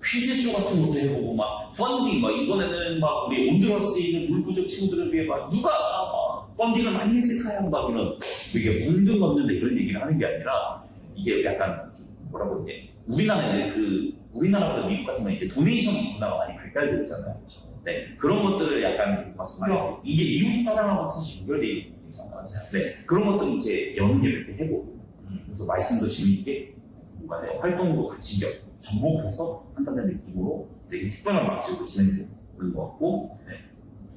S1: 퀴즈쇼 같은 것도 해보고 막 펀딩 막 이번에는 막 우리 온두라스에 있는 물부족 친구들을 위해 막 누가 막 펀딩을 많이 했을까요? 막 이런 이게 본등 없는데 이런 얘기를 하는 게 아니라 이게 약간 뭐라고 그러지? 우리나라보다 미국 같은 건 이제 도네이션 문화가 많이 발달되어 있잖아요. 네, 그런 것들을 약간 이게 이웃 사랑하고 사실 연결되어 있는 거잖아요. 네, 그런 것들 이제 연계를 이렇게 해보고 그래서 말씀도 재미있게 뭔가 활동도 같이 접목해서 한다는 느낌으로 되게 특별한 방식으로 진행되는 것 같고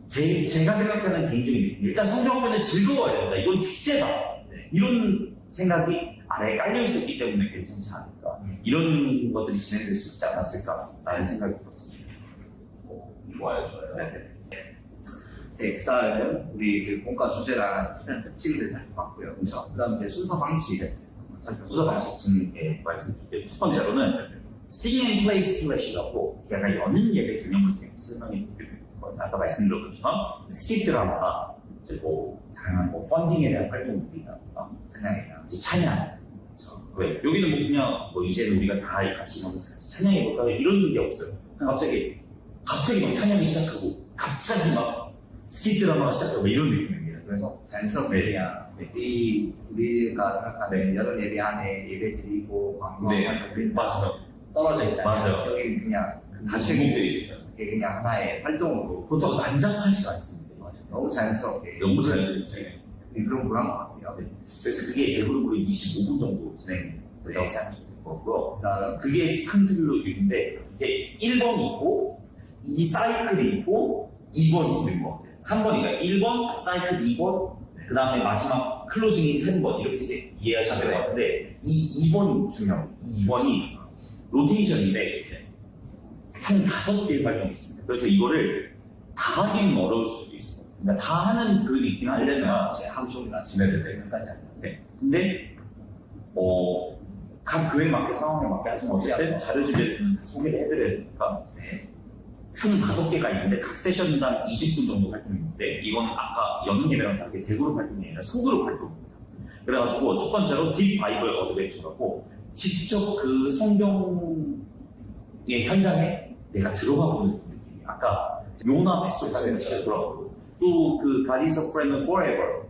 S1: 제가 생각하는 개인적인 느낌 일단 성경학교는 즐거워야 된다. 이건 축제다. 이런 생각이 아래에 깔려있었기 때문에 괜찮지 않을까. 이런 것들이 진행될 수 있지 않았을까라는 생각이 들었습니다.
S2: 좋아요. 네, 그다음에는 우리 그 본과 주제랑 특징을 잘 봤고요. 그렇죠? 그다음 이제 순서 방식.
S1: 순서 방식 말씀드릴게요. 첫 번째로는 Sing and Play Splash이라고 약간 여는 예배 개념을 설명해 드릴 거예요. 아까 말씀드린 것처럼 스킵 드라마나 이제 뭐 다양한 뭐 펀딩에 대한 활동들이나 찬양. 왜? 여기는 뭐 그냥 뭐 이제는 우리가 다 같이 하면서 같이 찬양해볼까 이런 게 없어요. 그냥 갑자기 막 찬양이 시작하고 갑자기 막 스킵 드라마가 시작하고 이런 느낌입니다.
S2: 그래서 자연스럽게 그냥 우리가 생각하는 여름 예배 안에 예배 드리고 광고하는
S1: 맞아요.
S2: 떨어져 있다.
S1: 맞아요.
S2: 여기는 그냥
S1: 다 제목되어 있어요.
S2: 그게 그냥 하나의 활동으로
S1: 그것도 난잡하지가 않습니다.
S2: 너무 자연스럽게 그런 거란 것 같아요.
S1: 그래서 그게 대부분 25분 정도 진행된다고 생각하시면 될 거고요. 그게 큰 틀로 있는데 이제 1번이 있고 이 사이클이 있고 2번이 있는 것 같아요. 3번이니까 1번, 사이클 2번, 그 다음에 마지막 클로징이 3번 이렇게 이해하시면 될 것 같은데 이 2번이 중요해요. 2번이 로테이션인데 총 5개의 활동이 있습니다. 그래서 이거를 다 하기는 어려울 수도 있어요. 그러니까 다 하는 교육이 있긴 하려면
S2: 하루 종일
S1: 아침에서 대면까지 하는데 근데 각 교회 맞게 상황에 맞게 하지만 어쨌든 자료집에서는 다 소개를 해드려야 되니까 총 5개가 있는데 각 세션당 20분 정도 활동이 있는데 이거는 아까 여는 예배랑 다르게 대그룹 활동이 아니라 소그룹 활동입니다. 그래가지고 첫 번째로 딥 바이블 어드벤처라고 직접 그 성경의 현장에 내가 들어가 보는 느낌이에요. 아까 요나 뱃속에 들어가고 또 그 God is a friend forever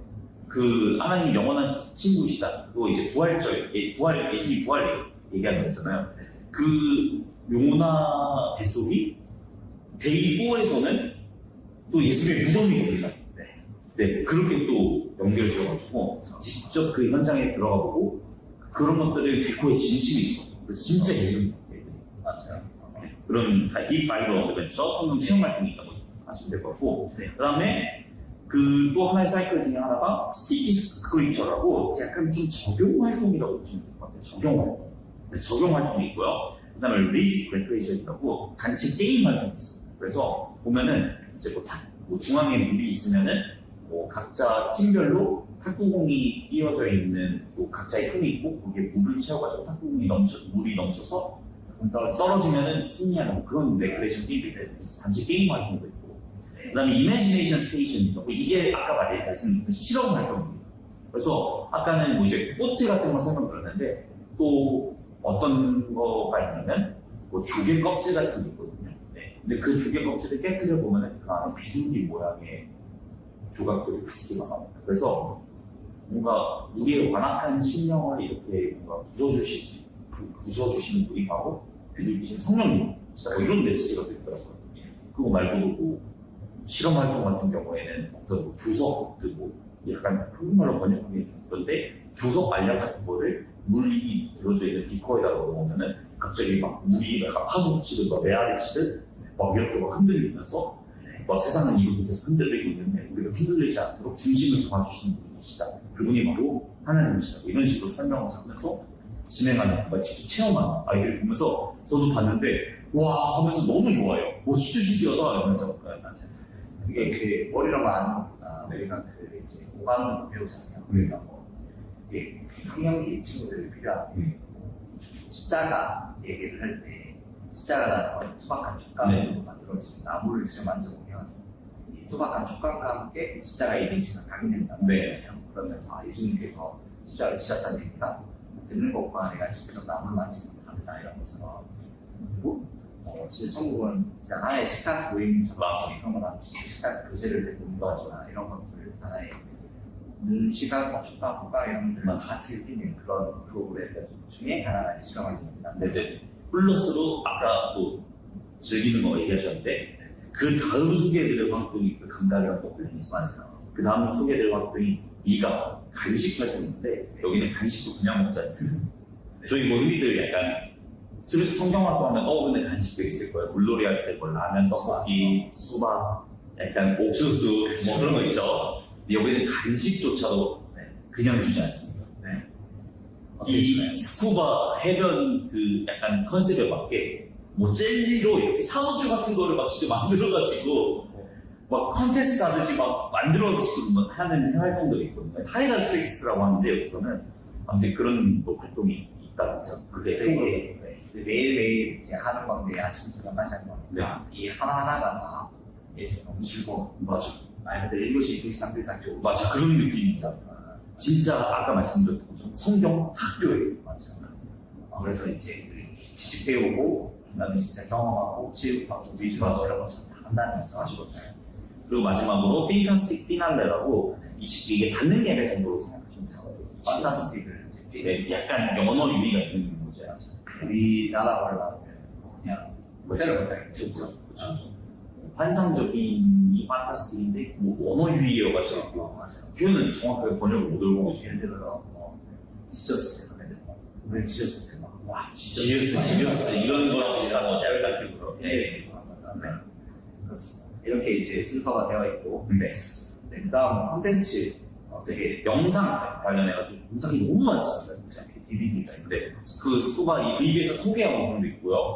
S1: 그 하나님 영원한 친구이시다. 그거 이제 부활절, 예수님 부활 얘기하는 거잖아요. 그 요나 뱃속이 데이 4에서는 또 예수님의 무덤이 됩니다. 네, 그렇게 또 연결이 되어가지고 직접 그 현장에 들어가 보고 그런 것들을 백호의 진심이 있고 그래서 진짜 예능
S2: 맞아요.
S1: 그런 딥 바이블 어드벤처 성경 체험 활동이 있다고 하시면 될 것 같고 그 다음에 그 또 하나의 사이클 중에 하나가 스티키 스크립처라고 약간 좀 적용 활동이라고 보시면 될 것 같아요. 적용 활동. 네, 적용 활동이 있고요. 그 다음에 리프 레크레이션이라고 단체 게임 활동이 있습니다. 그래서 보면은 이제 뭐 중앙에 물이 있으면은 뭐 각자 팀별로 탁구공이 띄워져 있는 또 각자의 틈이 있고 거기에 물을 채워가지고 물이 넘쳐서 떨어지면은 승리하는 뭐 그런 레크레이션 게임이 단체 게임 활동도 있고 그 다음에 이매지네이션 스테이션이 있고 이게 아까 말씀드린 실험 활동입니다. 그래서 아까는 뭐 이제 보트 같은 거 설명드렸는데 또 어떤 거가 있냐면 뭐 조개 껍질 같은 게 있거든요. 근데 그 조개 껍질을 깨뜨려 보면은 그 안에 비둘기 모양의 조각들이 비슷하게 나갑니다. 그래서 뭔가 우리의 완악한 심령을 이렇게 뭔가 부숴주시는 분이 바로 빌립이신 성령님, 진짜 뭐 이런 메시지가 있더라고요. 그거 말고도 뭐 실험 활동 같은 경우에는 어떤 뭐 주석, 뭐 약간 한국말로 번역하기 좀 그런데 주석 알약 같은 거를 물이 들어져 있는 비커에다가 넣으면은 갑자기 막 물이 약간 파도 치듯 막 메아리 치듯 막 이렇게 막 흔들리면서 막 세상은 이렇게 계속 흔들리고 있는데 우리가 흔들리지 않도록 중심을 잡아주시는 분이 계시다. 그분이 바로 하나님이시다. 이런 식으로 설명을 하면서 진행하는, 직접 체험하는 아이들을 보면서 저도 봤는데 와 하면서 너무 좋아요. 진짜 신기하다 이러면서.
S2: 그게 그 머리로만 아는 것보다 우리가 그 이제 오감을 배우잖아요. 그러니까 뭐 이게 학령기 친구들이 필요한데 십자가 얘기를 할 때 십자가라는 건 투박한 촉감으로 만들어진 나무를 직접 만져보면 이 투박한 촉감과 함께 십자가 이미지가 각인된다는 거예요. 그러면서 예수님께서 십자가를 지셨다는 얘기가 듣는 것과 내가 직접 나무를 만지는 건 다르다 이런 것처럼. 그리고 진짜 천국은 진짜 하나의 식탁 모임처럼 그런 거나 식탁 교제를 대부분 거나 이런 것들 하나의 시간과 촉감과 이런 것들을 같이 느끼는 그런 프로그램 중에 하나가 실험을 합니다.
S1: 이제 플러스로 아까 또 즐기는 거 얘기하셨는데 그 다음 소개해드릴 활동이 그 감각이랑 또 관련이 있어요. 그 다음 소개해드릴 활동이 미가 간식 활동인데 여기는 간식도 그냥 먹지 않습니다. 저희 뭐 흔히들 약간 성경 활동하면 떠오르는 간식들이 있을 거예요. 물놀이 할 때 뭐 라면, 떡볶이, 수박, 약간 옥수수 뭐 그런 거 있죠. 근데 여기는 간식조차도 그냥 주지 않습니다. 이 스쿠바 해변 그 약간 컨셉에 맞게 뭐 젤리로 이렇게 사무추 같은 거를 막 직접 만들어가지고 막 컨테스트 하듯이 막 만들어서 지금 하는 활동들이 있거든요. 타이거 트릭스라고 하는데 여기서는 아무튼 그런 뭐 활동이 있다면서 그게
S2: 되게 매일매일 이제 하는 건데 아침 저녁까지 하는 건데 이 하나하나가 다 너무 즐거워.
S1: 맞아.
S2: 말 그대로 1교시, 2교시, 3교시, 4교시
S1: 맞아. 그런 느낌이죠. 진짜 아까 말씀드렸던 것처럼 성경 학교예요.
S2: 맞아. 그래서 이제 지식 배우고 그다음에 진짜 경험하고 체육하고 미술하고 이런 것을 다 한다는 거죠.
S1: 그리고 마지막으로 팬타스틱 피날레라고 이게 닿는 예배 정도로 생각하시면 돼요.
S2: 판타스틱을 이제
S1: 약간 언어 유희가 있는 문제야.
S2: 우리나라 말로 그냥 그대로 못하겠죠.
S1: 환상적인 이 판타스틱인데 뭐 언어 유희여가지고 표현은 정확하게 번역을 못 해보고
S2: 예를 들어서 지저스 우리 지저스 때 막 와
S1: 지저스 이런 거랑 비슷한 거죠. 같은 거.
S2: 그렇습니다. 이렇게 이제 순서가 되어 있고 그 다음 콘텐츠
S1: 되게 영상 관련해가지고 영상이 너무 많습니다. 진짜
S2: DVD가 있는데
S1: 그 스쿠바 이 브이에서 소개 영상도 있고요.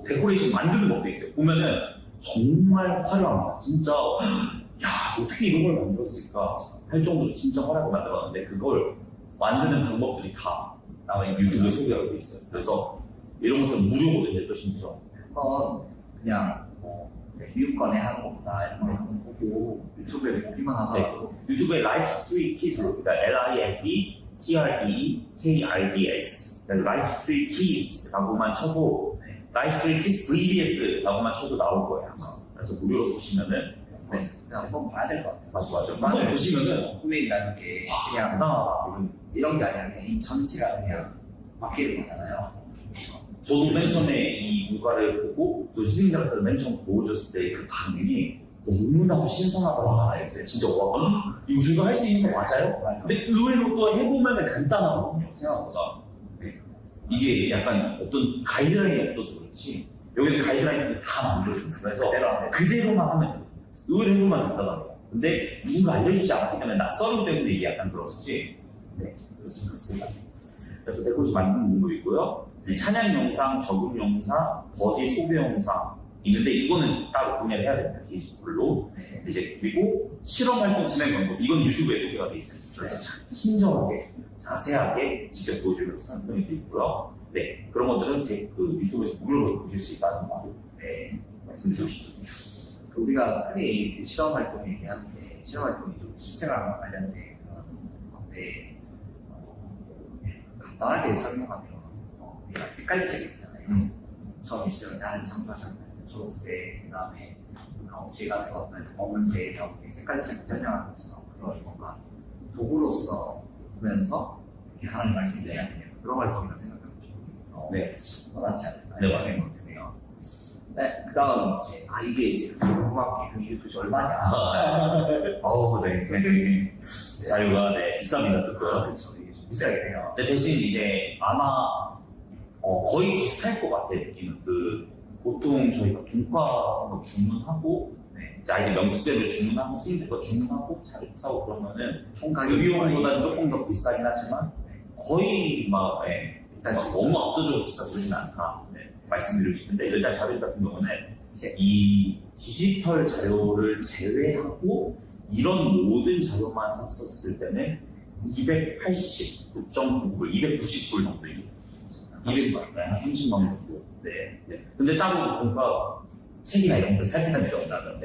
S1: 데코레이션 만드는 것도 있어요. 보면은 정말 화려합니다. 진짜 야 어떻게 이런 걸 만들었을까 할 정도로 진짜 화려하게 만들었는데 그걸 만드는 방법들이 다 나와 있는 유튜브에 소개하고 있어요. 그래서 이런 것들은 무료거든요. 또 심지어
S2: 한번 그냥 미국 거네 하는 것보다 이런 거 한번 보고 유튜브에 보기만 하더라도
S1: 유튜브에 라이프스트리 키즈 그러니까 LIFE-TREKIDS 라이프스트리 키즈라고만 쳐도 라이프스트리 키즈 VBS라고만 쳐도 나올 거예요. 그래서 무료로 보시면은
S2: 그냥 한번 봐야 될 것 같아요.
S1: 맞아. 한번 보시면은
S2: 꿈에 있다는 게 그냥 이런 게 아니라 그냥 이 전체가 그냥 바뀌는 거잖아요.
S1: 저도 맨 처음에 이 문과를 보고 또 선생님들한테 맨 처음 보여줬을 때 그 반응이 너무나도 신선하더라 했어요. 진짜 와 이거 우리가 할 수 있는 거 맞아요? 근데 의외로 또 해보면 간단하거든요. 생각보다 이게 약간 어떤 가이드라인이 없어서 그렇지 여기는 가이드라인이 다 만들어줘요. 그래서 그대로만 하면 돼요. 의외로 해보면 간단하더라고요. 근데 누군가 알려주지 않기 때문에 낯설음 때문에 이게 약간 그렇지 그렇습니다. 그래서 데코레이션 만드는 문도 있고요. 찬양 영상, 적응 영상, 버디 소개 영상 있는데 이거는 따로 구매를 해야 됩니다. 디지털로. 이제 그리고 실험 활동 진행 방법 이건 유튜브에 소개가 돼 있습니다. 그래서 친절하게 자세하게 직접 보여주면서 설명이 돼 있고요. 그런 것들은 그 유튜브에서 무료로 보실 수 있다는 말을 말씀드리고 싶습니다.
S2: 우리가 흔히 실험 활동 얘기하는데 실험 활동이 좀 실생활과 관련된 그런 건데 간단하게 설명하면 우리가 색깔책 있잖아요. 처음에 시작을 때 하는 참가자들 초록색, 그 다음에 제가 들어가면서 검은색, 색깔이 전형하는 것처럼 그런 뭔가 도구로서 보면서 이렇게 하나님 말씀이 내야 되냐 그런 걸 거기다 생각하면 좀
S1: 네.
S2: 와닿지 않을까
S1: 네,
S2: 이런 생각이 드네요. 네, 그 다음 이제 이게 이제 고맙게 그 이게 도대체 얼마냐?
S1: 네. 자료가 비쌉니다 조금.
S2: 그렇죠. 이게 좀 비싸게 해요.
S1: 근데 대신 이제 아마 거의 비슷할 것 같아요. 느낌은 보통 저희가 동과 주문하고 이제 아이들 명수대로 주문하고 수입과 주문하고 자료 사고 그러면은 그 비용보다는 조금 더 비싸긴 하지만 거의 막 너무 압도적으로 비싸지는 않다 말씀드리고 싶은데 일단 자료실 같은 경우는 이 디지털 자료를 제외하고 이런 모든 자료만 샀었을 때는 289.99불, 290불 정도. 30만 원 정도. 네. 근데 따로 뭔가 책이나 이런 거 살펴볼 필요 없다면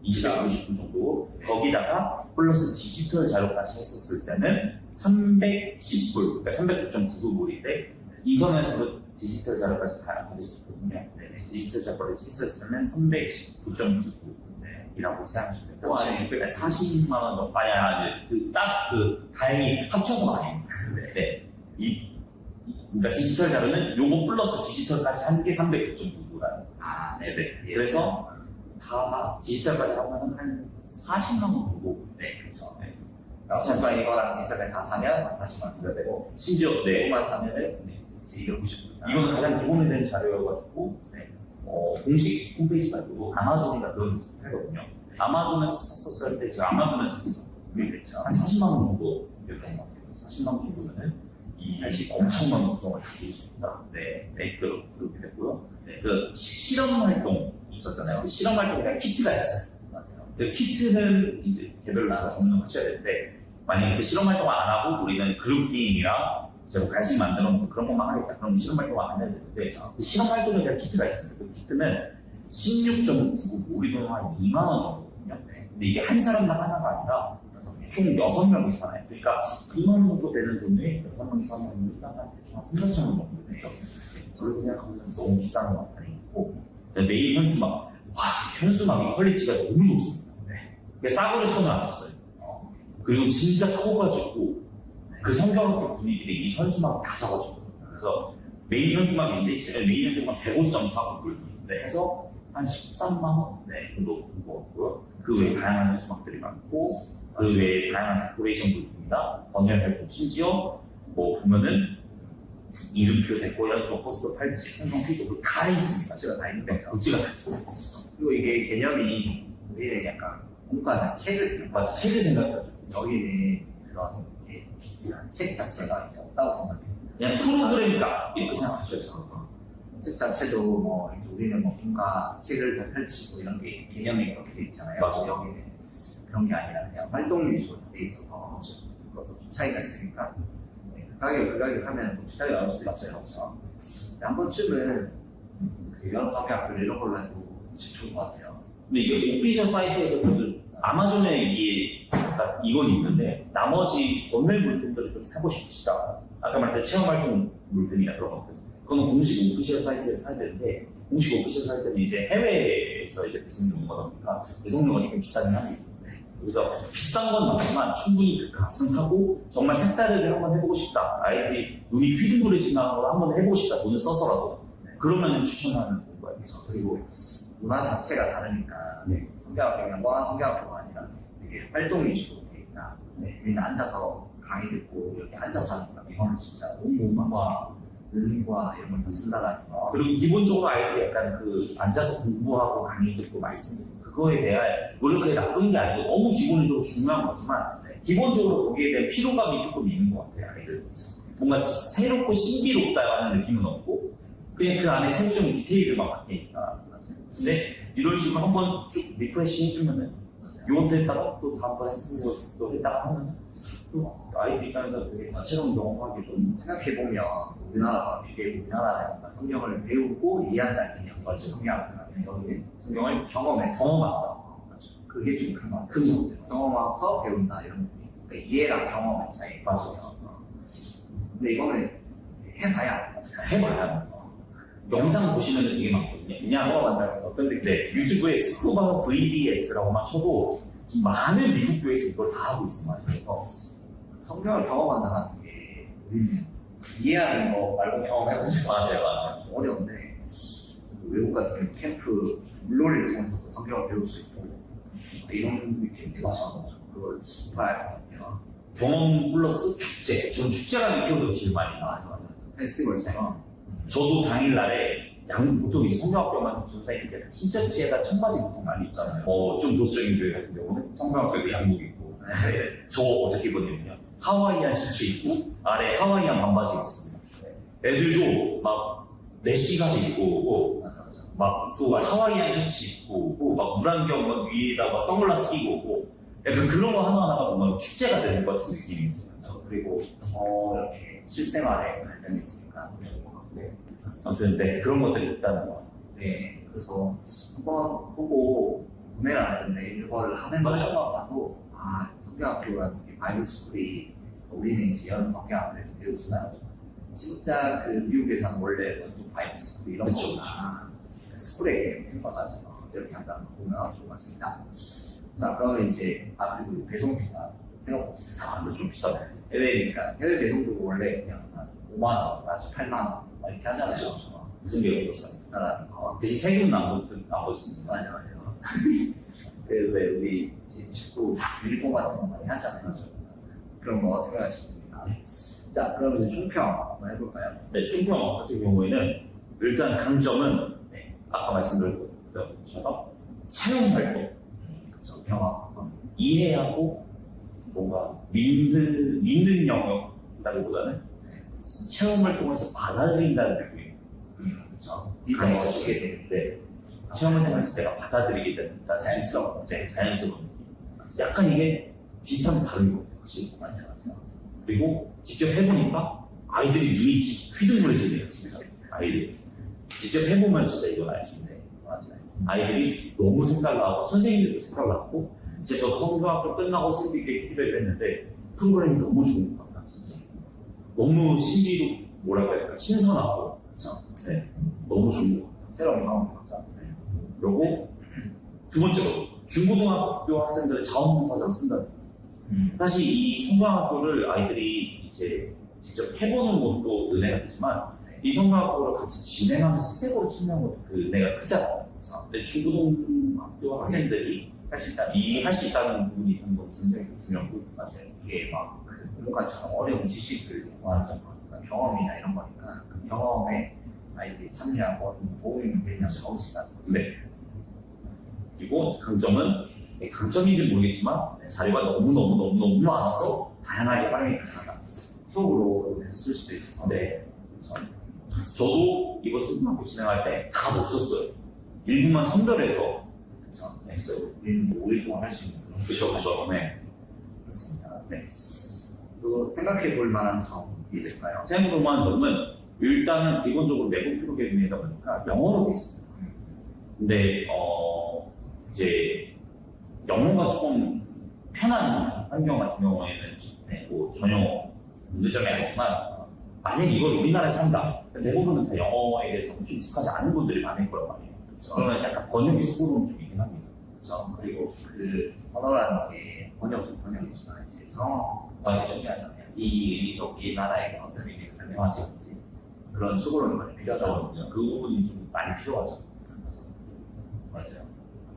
S1: 290불 정도. 거기다가 플러스 디지털 자료까지 했었을 때는 310불, 그러니까 309.99불인데 인터넷으로 디지털 자료까지 다 받을 수 있거든요. 디지털 자료까지 했었을 때는 319.99이라고 생각하시면 돼요. 그러니까 40만 원 정도. 다행히 합쳐서가 아닙니다. 그러니까 디지털 자료는 요거 플러스 디지털까지 한 게 309.99라는. 그래서 다 디지털까지 하면 한 40만 원 정도.
S2: 그렇죠. 어쨌든 이거랑 디지털까지 다 사면 40만 원 되고
S1: 심지어
S2: 이거만 사면은 290불.
S1: 이거는 가장 기본이 된 자료여가지고 공식 홈페이지 말고 아마존이나 그런 데서 팔거든요. 아마존에서 샀었을 때 제가 아마존에서 샀어요.
S2: 그렇죠.
S1: 한 40만 원 정도 이렇게 40만 원 정도면은 다시 엄청난 구성을 가지고 있습니다. 그렇게 됐고요. 그 실험 활동 있었잖아요. 그 실험 활동에 키트가 있어요. 그 키트는 이제 개별로 다 주문하셔야 되는데 만약에 그 실험 활동 안 하고 우리는 그룹 게임이랑 제가 간식 만들어 놓고 그런 것만 하겠다. 그럼 실험 활동 안 해야 되는데 그 실험 활동에 대한 키트가 있습니다. 그 키트는 16.99, 우리 돈으로 한 2만 원 정도거든요. 근데 이게 한 사람당 하나가 아니라 총 6명이서 하나요. 그러니까 2만 원 정도 되는 돈에 6명이서 하면 일단 대충 한 3, 4천 원 정도 되죠. 그렇게 생각하면 너무 비싼 건 아니고 메인 현수막, 현수막의 퀄리티가 너무 높습니다. 싸구려 천을 안 썼어요. 그리고 진짜 커가지고 그 성경학교 분위기를 이 현수막을 다 잡아주거든요. 그래서 메인 현수막인데 메인 현수막 105.49불 해서 한 13만 원 정도 본 것 같고요. 그 외에 다양한 현수막들이 많고 그 외에 다양한 데코레이션도 있습니다. 번역 활동 심지어 보면은 이름표, 데코, 현수막, 포스터, 팔찌, 성경, 필도 다 있습니다. 제가 다 있는데 굿즈가 다 있어요.
S2: 그리고 이게 개념이 우리는 약간 공과나 책을
S1: 생각하죠.
S2: 여기는 그런 책 자체가 이제 없다고 생각해요.
S1: 그냥 프로그램이다 이렇게 생각하셔야죠.
S2: 책 자체도 뭐 우리는 뭔가 책을 다 펼치고 이런 게 개념이 그렇게 돼 있잖아요.
S1: 맞아요.
S2: 여기는 그런 게 아니라 그냥 활동 위주로 돼 있어서 그것도 좀 차이가 있으니까 그 가격 하면 또 비싸게 나올 수도 있어요. 그렇죠? 한 번쯤은 그 여러 가격 이런 걸로 해도 좋을 것 같아요.
S1: 근데 이게 오피셜 사이트에서 아마존에 이건 있는데 나머지 번외 물품들을 좀 사고 싶으시다. 아까 말했던 체험활동 물품이나 그런 것들. 그건 공식 오피셜 사이트에서 사야 되는데 공식 오피셜 사이트는 이제 해외에서 이제 배송료가 나오니까 배송료가 조금 비싸긴 합니다. 그래서 비싼 건 맞지만 충분히 그 값은 하고 정말 색다르게 한번 해보고 싶다. 아이들이 눈이 휘둥그레지만 한번 해보고 싶다. 돈을 써서라도. 그러면 추천하는 거예요.
S2: 그리고 문화 자체가 다르니까 성경학교가 그냥 뻔한 성경학교가 아니라 되게 활동 위주로 돼 있다. 우리는 앉아서 강의 듣고 이렇게 앉아서 하니까 이거는 진짜 온몸과 눈과 이런 걸 다 쓴다는 거.
S1: 그리고 기본적으로 아이들이 약간 앉아서 공부하고 강의 듣고 말씀 듣고 그거에 대한 물론 그게 나쁜 게 아니고 너무 기본적으로 중요한 거지만 기본적으로 거기에 대한 피로감이 조금 있는 것 같아요. 아이들 뭔가 새롭고 신비롭다라는 느낌은 없고 그냥 그 안에 세부적인 디테일들만 바뀌니까. 근데 이런 식으로 한번 쭉 리프레시 해주면은 이것도 했다가 또 다음번에 또 했다가 하면은 또 아이들 입장에서 되게 다채로운 경험하기 좀
S2: 생각해보면 우리나라가 우리나라는 성경을 배우고 이해한다는 개념과 성경학교는 여기는 성경을 경험해서
S1: 경험한다.
S2: 그게 좀 큰 것 같아요. 경험하면서 배운다 이런 느낌. 그러니까 이해랑 경험의 차이.
S1: 맞아요.
S2: 근데 이거는 해봐야.
S1: 영상 보시면 되게 많거든요. 그냥
S2: 경험한다는 건 어떤 느낌?
S1: 네, 유튜브에 스쿠바 VBS라고만 쳐도 많은 미국 교회에서 이걸 다 하고 있어요. 그래서
S2: 성경을 경험한다는 게 우리는 이해하는 거 말고 경험해보지
S1: 맞아요.
S2: 좀 어려운데 외국 같은 경우 캠프 물놀이를 통해서 성경을 배울 수 있고 이런 느낌이 나서 그걸 봐야 할 것 같아요.
S1: 경험 플러스 축제. 저는 축제라는 키워드가 제일 많이 나와요.
S2: 맞아. 페스티벌처럼.
S1: 저도 당일날에 보통 이제 성경학교만 전사님께 티셔츠에다 청바지 보통 많이 입잖아요. 좀 보수적인 교회 같은 경우는 성경학교도 양복 입고 저 어떻게 입었냐면요. 하와이안 셔츠 입고 아래 하와이안 반바지 입습니다. 애들도 막 내시가지 입고 오고 막 또 하와이안 셔츠 입고 오고 막 물안경 막 위에다가 선글라스 끼고 오고 약간 그런 거 하나하나가 뭔가 축제가 되는 것 같은 느낌이 있어요.
S2: 그리고 이렇게 실생활에 관련이 있으니까
S1: 네. 아무튼 네, 그런 것들이 있다는 거.
S2: 네, 그래서 한번 보고 구매를 안 했는데 이걸 하는
S1: 맞아요.
S2: 것만 봐도 성경학교라는 게 바이블 스쿨이 우리는 이제 여름 성경학교에서 배우지만 진짜 그 미국에서는 원래 원조 바이블 스쿨 이런
S1: 그쵸,
S2: 거구나 스쿨에 캠퍼가서 이렇게 한다는 거 보면 좋을 것 같습니다. 자, 그러면 이제 그리고 배송비가 생각보다 비싸다.
S1: 좀 비싸네.
S2: 해외니까 해외 배송도 원래 그냥 한 5만 원, 8만 원 이렇게 하잖아요.
S1: 무슨 게 좀 비싸네.
S2: 비싸다는 거.
S1: 대신 세금 안 붙습니다.
S2: 맞아요. 왜 우리 지금 식구 유니폼 같은 거 많이 하잖아요. 그런 거 생각하시면 됩니다. 자, 그럼 이제 총평 한번 해볼까요?
S1: 네, 중평 같은 경우에는 일단 강점은 아까 말씀드린 것처럼 체험 활동,
S2: 그렇죠. 경험.
S1: 이해하고 뭔가 믿는 영역이라기보다는 체험을 통해서 받아들인다는 느낌.
S2: 그렇죠.
S1: 강해서
S2: 믿어주게 되는.
S1: 네. 체험을 통해서 내가 받아들이게 된다. 자연스러운 느낌. 약간 이게 비슷하면 다른 것 같아요. 그치?
S2: 맞아요.
S1: 그리고 직접 해보니까 아이들이 눈이 휘둥그레지네요. 진짜. 아이들이. 직접 해보면 진짜 이건 알 수 있네.
S2: 맞아요.
S1: 아이들이 너무 생각나고, 선생님들도 생각났고, 이제 저도 성경학교 끝나고 선생님께 기도를 했는데, 프로그램이 너무 좋은 것 같아요, 진짜. 너무 뭐라고 해야 될까, 신선하고,
S2: 그렇죠.
S1: 네. 너무 좋은 것 같아요.
S2: 새로운 경험 거죠.
S1: 그리고 두 번째로, 중고등학교 학생들의 자원봉사자로 쓴다는 거예요. 사실 이 성경학교를 아이들이 이제 직접 해보는 것도 은혜가 되지만, 이 성경학교를 같이 진행하면서 스텝으로 참여한 것도 그 은혜가 크잖아요. 근데 중고등학교 학생들이 할 수 있다는 부분이 있는 건 굉장히 중요한 거
S2: 맞아요. 이게 막그 공부가처럼 어려운 지식을 연구하는 거니까 경험이나 이런 거니까 그 경험에 아이들이 참여하고 도움이 되면 좋을 수 있다는 거죠.
S1: 네. 그리고 강점은 강점인지 모르겠지만 자료가 너무 많아서 다양하게 활용이 가능하다.
S2: 수업으로 쓸 수도 있을 것 같아요.
S1: 네. 저도 이번 성경학교 진행할 때 다 못 썼어요. 일부만 선별해서 했어요.
S2: 우리는 5일 동안 할 수 있는 그런
S1: 그렇죠. 네.
S2: 그렇습니다. 네. 또 생각해 볼 만한 점이 있을까요?
S1: 생각해볼 만한 점은 일단은 기본적으로 내국 프로그램이다 보니까 영어로 되어 있습니다. 근데 이제 영어가 조금 편한 환경 같은 경우에는 뭐 전혀 문제점이 아니지만 만약에 이걸 우리나라에서 한다. 대부분은 다 영어에 대해서 좀 익숙하지 않은 분들이 많을 거란 말이에요. 그러면 약간 번역이 수고로움 좀 있긴 합니다.
S2: 그렇죠. 그리고 그 언어라는 게 번역도 번역이지만 이제 성어가 중요하잖아요. 이 나라에게 어떤 의미를 설명하는지 그런 수고로움이 많이 필요하죠.
S1: 그 부분이 좀 많이 필요하죠.
S2: 맞아요.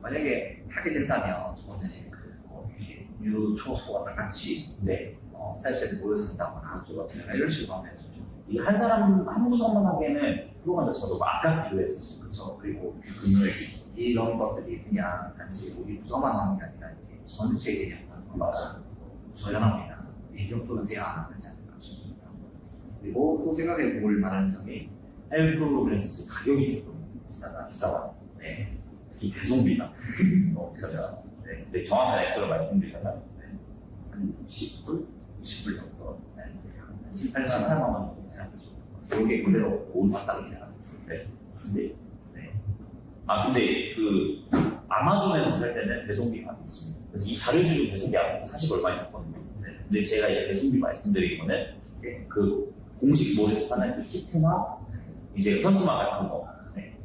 S2: 만약에 하게 된다면 저는 이렇게 유초소가 다 같이 사회자들이 모여서 한다거나 이런 식으로 하면 좋죠.
S1: 이 한 사람 한 구성만 하기에는 프로그램 자체도 아깝기도 했었어요.
S2: 그렇죠. 그리고 이런 것들이 그냥 단지 우리 부서만 하는 게 아니라 이게 전체에 대한
S1: 맞아.
S2: 부서 연합이나 이 정도는 돼야 하지 않을까 싶습니다. 그리고 또 생각해 볼 만한 점이
S1: 해외 프로그램에서 가격이 조금 비싸다.
S2: 네.
S1: 특히 배송비가 너무 비싸죠.
S2: 네.
S1: 네, 정확한 액수를 말씀드리자면 한 60불?
S2: 60불 정도. 네.
S1: 18만 원.
S2: 이게 그대로 오주 왔답니다.
S1: 네. 근데 그 아마존에서 살 때는 배송비가 있습니다. 그래서 이 자료주로 배송비 안 40 얼마 있었거든요. 근데 제가 이제 배송비 말씀드린 거는 그 공식 몰에서 사는 그 키트나 이제 현수막 같은 거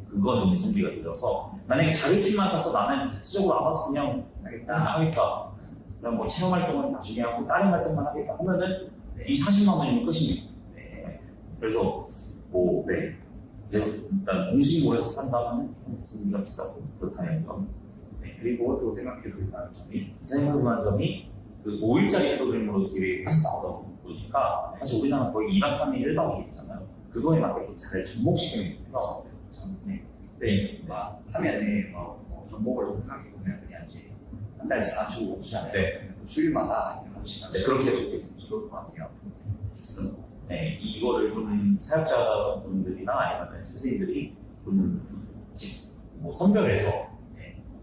S1: 그거는 이제 준비가 되어서 만약에 자격증만 사서 나는 자체적으로 안 와서 그냥
S2: 하겠다.
S1: 하겠다. 그냥 뭐 체험 활동은 나중에 하고 다른 활동만 하겠다 하면은
S2: 네.
S1: 이 40만 원이면 끝입니다.
S2: 네.
S1: 그래서 뭐 그래서 일단 공식몰에서 산다면 좀 준비가 비싸고 그렇다는 점.
S2: 네. 그리고 또 생각해볼 만한 점이
S1: 생각해보는 점이 그 5일짜리 프로그램으로 기획해서 나오다 보니까 사실 우리나라 거의 2박 3일 1박 2일이잖아요. 그거에 맞게 좀 잘 접목시키는 게 필요하거든요.
S2: 네. 막 화면에 정보를 생각해보면 그냥 이제 한 달에 4주 5주잖아요.
S1: 네.
S2: 주일마다 한 시간
S1: 네, 그렇게 해도
S2: 좋을 것 같아요.
S1: 네, 이거를 좀 사역자분들이나 아니면 선생님들이 뭐 선별해서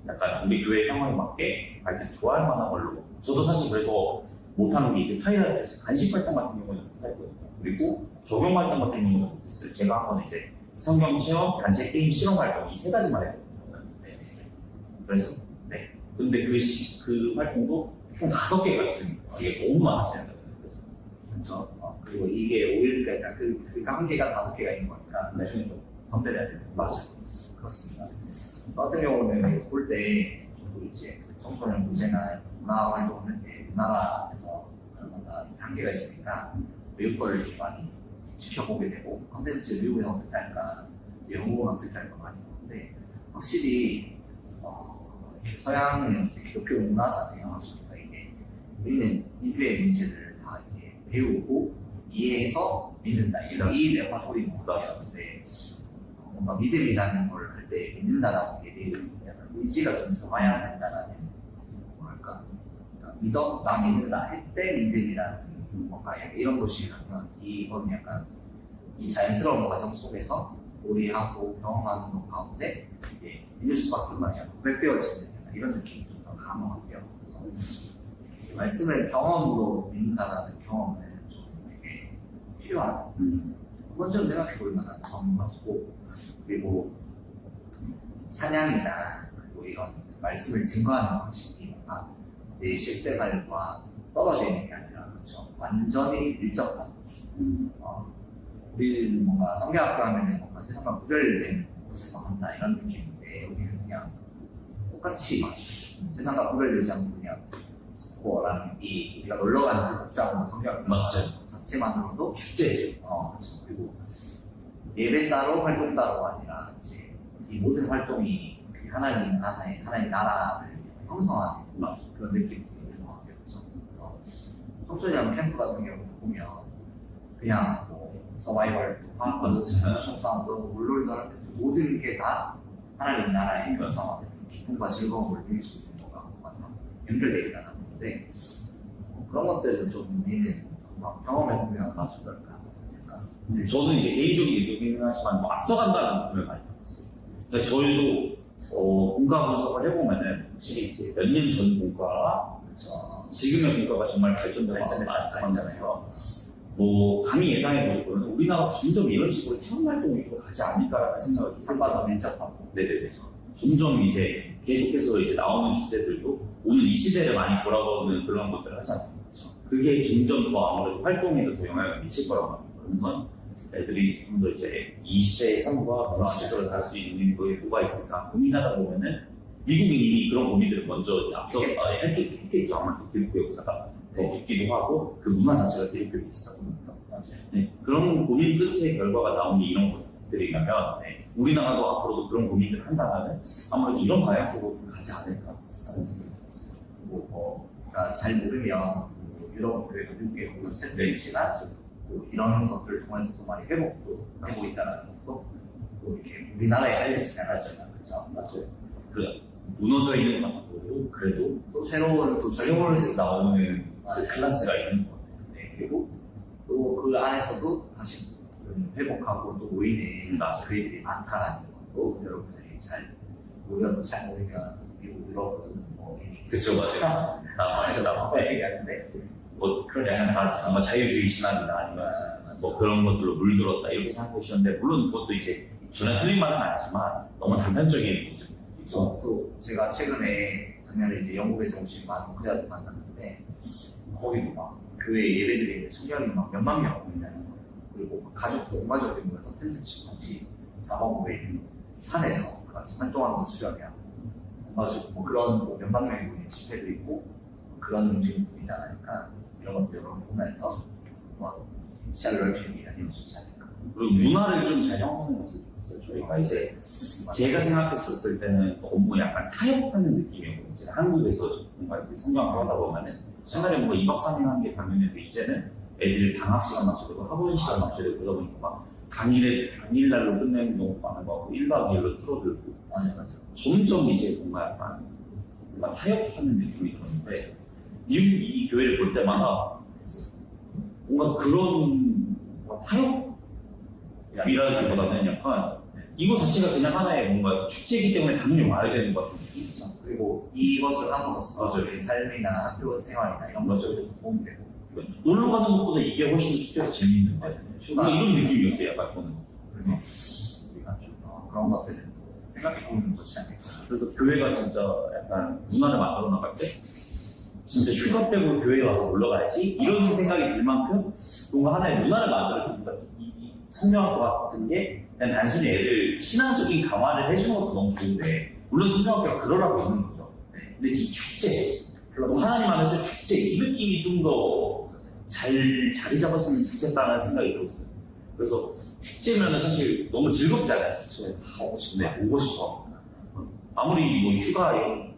S1: 약간 우리 교회 상황에 맞게 할 때 좋아할 만한 걸로. 저도 사실 그래서 못하는 게 이제 타이라 주스 간식 활동 같은 경우는 못했거든요. 그리고 적용 활동 같은 경우는 못했어요. 제가 한 건 이제 성경 체험, 단체 게임, 실험 활동 이 세 가지만 했거든요. 그래서 근데 그 활동도 총 5개가 있습니다. 이게 너무 많았어요.
S2: 그렇죠. 그리고 이게 5일까지 그러니까 한 개가 5개가 있는 거니까 나중에 좀 선별해야 되는 거
S1: 맞아요.
S2: 그렇습니다. 저 같은 경우는 볼 때 저도 이제 청소년 무제나 문화 활동을 할때 우리나라에서 얼마나 한계가 있으니까 외국 거를 많이 지켜보게 되고 컨텐츠 미국에서 어떻게 할까 영국은 어떻게 할까 많이 보는데 확실히 서양은 이제 기독교 문화잖아요. 그러니까 이게 우리는 이들의 문제를 다 이렇게 배우고 이해해서 믿는다. 이 레파토리인 것 같은데 뭔가 믿음이라는 걸 할 때 믿는다라는 게 되게 약간 의지가 좀 들어가야 된다라는 뭐랄까 믿어 나 믿는다 할 때 믿음이라는 뭔가 약간 이런 것이라면 이건 약간 이 자연스러운 과정 속에서 우리하고 경험하는 것 가운데 이게 믿을 수밖에 없는 약간 고백되어지는 이런 느낌이 좀 더 강한 것 같아요. 그래서 이 말씀을 경험으로 믿는다라는 경험은 좀 되게 필요한 한번 좀 생각해 볼 만한 점인 것이고 그리고 찬양이나 그리고 이런 말씀을 증거하는 방식이 뭔가 내 실생활과 떨어져 있는 게 아니라 그렇죠. 완전히 밀접한 우리는 뭔가 성경학교 하면은 뭔가 세상과 구별된 곳에서 한다 이런 느낌인데 여기는 그냥 똑같이 세상과 구별되지 않고 그냥 스코어랑 이 우리가 놀러 가는 그 복장으로 성경학교 자체만으로도
S1: 축제죠.
S2: 그렇죠. 그리고 예배 따로 활동 따로가 아니라 이제 이 모든 활동이 하나님 나라를 형성하는 그런 느낌이 드는 것 같아요. 그렇죠. 그래서 청소년 캠프 같은 경우 보면 그냥 뭐 서바이벌, 화학과도 물놀이도 모든 게 다 하나님 나라의 형성하는 기쁨과 즐거움을 누릴 수 있는 거가 연결되어 있다는 건데 그런 것들을 좀 우리는 경험해보면 어떨까
S1: 저는 이제 개인적인 의견이긴 하지만 뭐 앞서간다는 느낌을 많이 받았어요. 그러니까 저희도 분과 분석을 해보면은 확실히 이제 몇 년 전 분과와 지금의 분과가 정말 발전되고 많잖아요. 뭐 감히 예상해보기로는 우리나라 점점 이런 식으로 체험 활동 위주로 가지 않을까라는 생각을 좀
S2: 한바더 밀접하고
S1: 네네네. 점점 이제 계속해서 이제 나오는 주제들도 오늘 이 시대를 많이 돌아보는 그런 것들을 하잖아요. 그게 점점 더 아무래도 활동에도 더 영향을 미칠 거라고 합니다. 애들이 좀 더 이제 이 시대의 삶과 문화적으로 갈 수 있는 거에 뭐가 있을까 고민하다 보면은 미국은 이미 그런 고민들을 먼저 앞서 했겠죠. 아마 기독교 역사가 더 깊기도 하고 그 문화 자체가 기독교에 있어 보니까 그런 고민 끝에 결과가 나온 게 이런 것들이라면 우리나라도 앞으로도 그런 고민들을 한다면 아무래도 이런 방향 쪽으로 좀 가지 않을까 하는 생각이 들었어요.
S2: 그러니까 잘 모르면 유럽 그래도 미국에 오는 세트 있지만 이런 것들을 통해서 또 많이 회복도 하고 있다는 것도 또 이렇게 우리나라에 알려지지 않았지만 그렇죠.
S1: 맞아요. 그래 무너져 있는 것 같고 그래도
S2: 또 새로운
S1: 나오는 그 클래스가 있는 것 같아요.
S2: 그리고 또 그 안에서도 다시 회복하고 또 모이는 그이들이 많다라는 것도 여러분들이 잘 모르면 미국 유럽은 뭐 이미
S1: 그쵸 맞아요.
S2: 나와서 얘기하는데
S1: 뭐 그냥 다 자유주의 신앙이나 아니면 뭐 그런 것들로 물들었다 이렇게 생각해 주셨는데 물론 그것도 이제 전혀 틀린 말은 아니지만 너무 단편적인 모습이죠.
S2: 또 제가 최근에 작년에 이제 영국에서 오신 많은 목회자들 만났는데 거기도 막 교회 예배드리는 청년이 막 몇만 명 오는다는 거예요. 그리고 가족도 온 가족들이 모여서 텐트 치고 같이 사방구에 있는 산에서 다 같이 활동하면서 수련회하고 가지고 뭐 그런 뭐 몇만 명이 모인 집회도 있고 그런 지금 분이지 않으니까 이런 것들 여러 번 보면서 뭐 시야를 넓히는 게 아니면 좋지 않을까.
S1: 그리고 문화를 좀 잘 형성했으면 좋겠어요. 저희가 이제 제가 생각했었을 때는 너무 약간 타협하는 느낌이었고 이제 한국에서 뭔가 이렇게 성경을 하다 보면은 옛날에 뭔가 2박 3일 하는 게 당연했는데 이제는 애들 방학 시간 맞추고 학원 시간 맞추고 그러다 보니까 막 당일날로 끝내는 경우가 많고 1박 2일로 줄어들고
S2: 맞아.
S1: 점점 이제 뭔가 약간 뭔가 타협하는 느낌이 드는데 이 교회를 볼 때마다 뭔가 그런 뭔가 타협이라기보다는 약간 이거 자체가 그냥 하나의 뭔가 축제이기 때문에 당연히 와야 되는 것 같은 느낌.
S2: 그리고 이것을 함으로써
S1: 맞아요.
S2: 우리 삶이나 학교 생활이나 이런 것들도 도움이 되고
S1: 놀러 가는 것보다 이게 훨씬 축제에서 재밌는 거 같아요.
S2: 휴가
S1: 이런 느낌이었어요, 약간 저는.
S2: 그래서 우리가 좀 그런 것들은 생각해보면 좋지 않을까.
S1: 그래서 교회가 진짜 약간 문화를 만들어 나갈 때 진짜 휴가 빼고 교회에 와서 놀러 가야지 이런 생각이 들 만큼 뭔가 하나의 문화를 만들어 뭔가 이 성경학과 같은 게 그냥 단순히 애들 신앙적인 강화를 해주는 것도 너무 좋은데 물론 성경학교가 그러라고 있는 거죠. 근데 이 축제 하나님 안에서 축제 이 느낌이 좀 더 자리 잡았으면 좋겠다는 생각이 들었어요. 그래서 축제면 사실 너무 즐겁잖아요. 축제 다 오고 싶네, 오고 싶어. 아무리 뭐 휴가에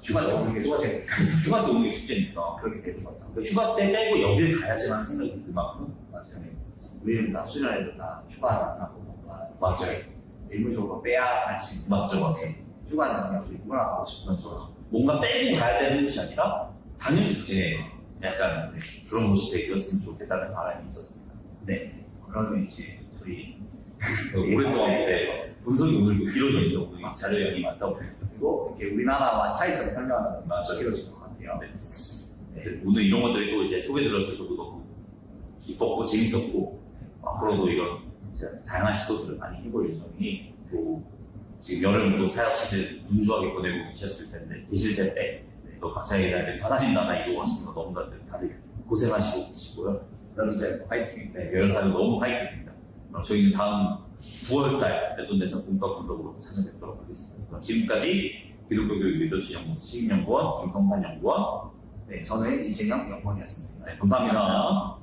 S2: 휴가 때 오는 게 축제.
S1: 휴가 때 오는 게 축제니까.
S2: 그렇게 되는 거죠.
S1: 그러니까 휴가 때 빼고 여길 가야지라는 생각이 들 만큼.
S2: 맞아요. 우리는 다 수련회도 다 휴가 나고 뭔가
S1: 맞아요.
S2: 일부적으로 빼야 할 수 있는
S1: 맞죠.
S2: 휴가는 그냥 우리 누구나 가고 싶은 거죠.
S1: 뭔가 빼고 가야 되는 것이 아니라 당연히 약간 그런 곳이 되었으면 좋겠다는 바람이 있었습니다.
S2: 네. 그러면 이제 저희
S1: 오랫동안 분석이 오늘도 길어졌네요. 오늘 자료량이 많다고.
S2: 그리고 이렇게 우리나라와 차이점 설명하는
S1: 맞아요.
S2: 길어진 것 같아요.
S1: 네. 오늘 이런 것들이 또 이제 소개 들어서 저도 너무 기뻤고 재밌었고 앞으로도 이런 다양한 시도들을 많이 해볼 예정이니 또 지금 여름도 사역 시즌 분주하게 보내고 계실 텐데 또 각자의 일을 하나님 나라 이루어가시는 거 너무 다들 고생하시고 계시고요. 여러분들 파이팅! 네, 여러분들 너무 파이팅입니다. 그럼 저희는 다음 9월달 내돈내산 본과 분석으로 찾아뵙도록 하겠습니다. 그럼 지금까지 기독교 교육 리더십 연구소 책임연구원 김성산 연구원
S2: 네, 저는 이재영 연구원이었습니다.
S1: 네, 감사합니다.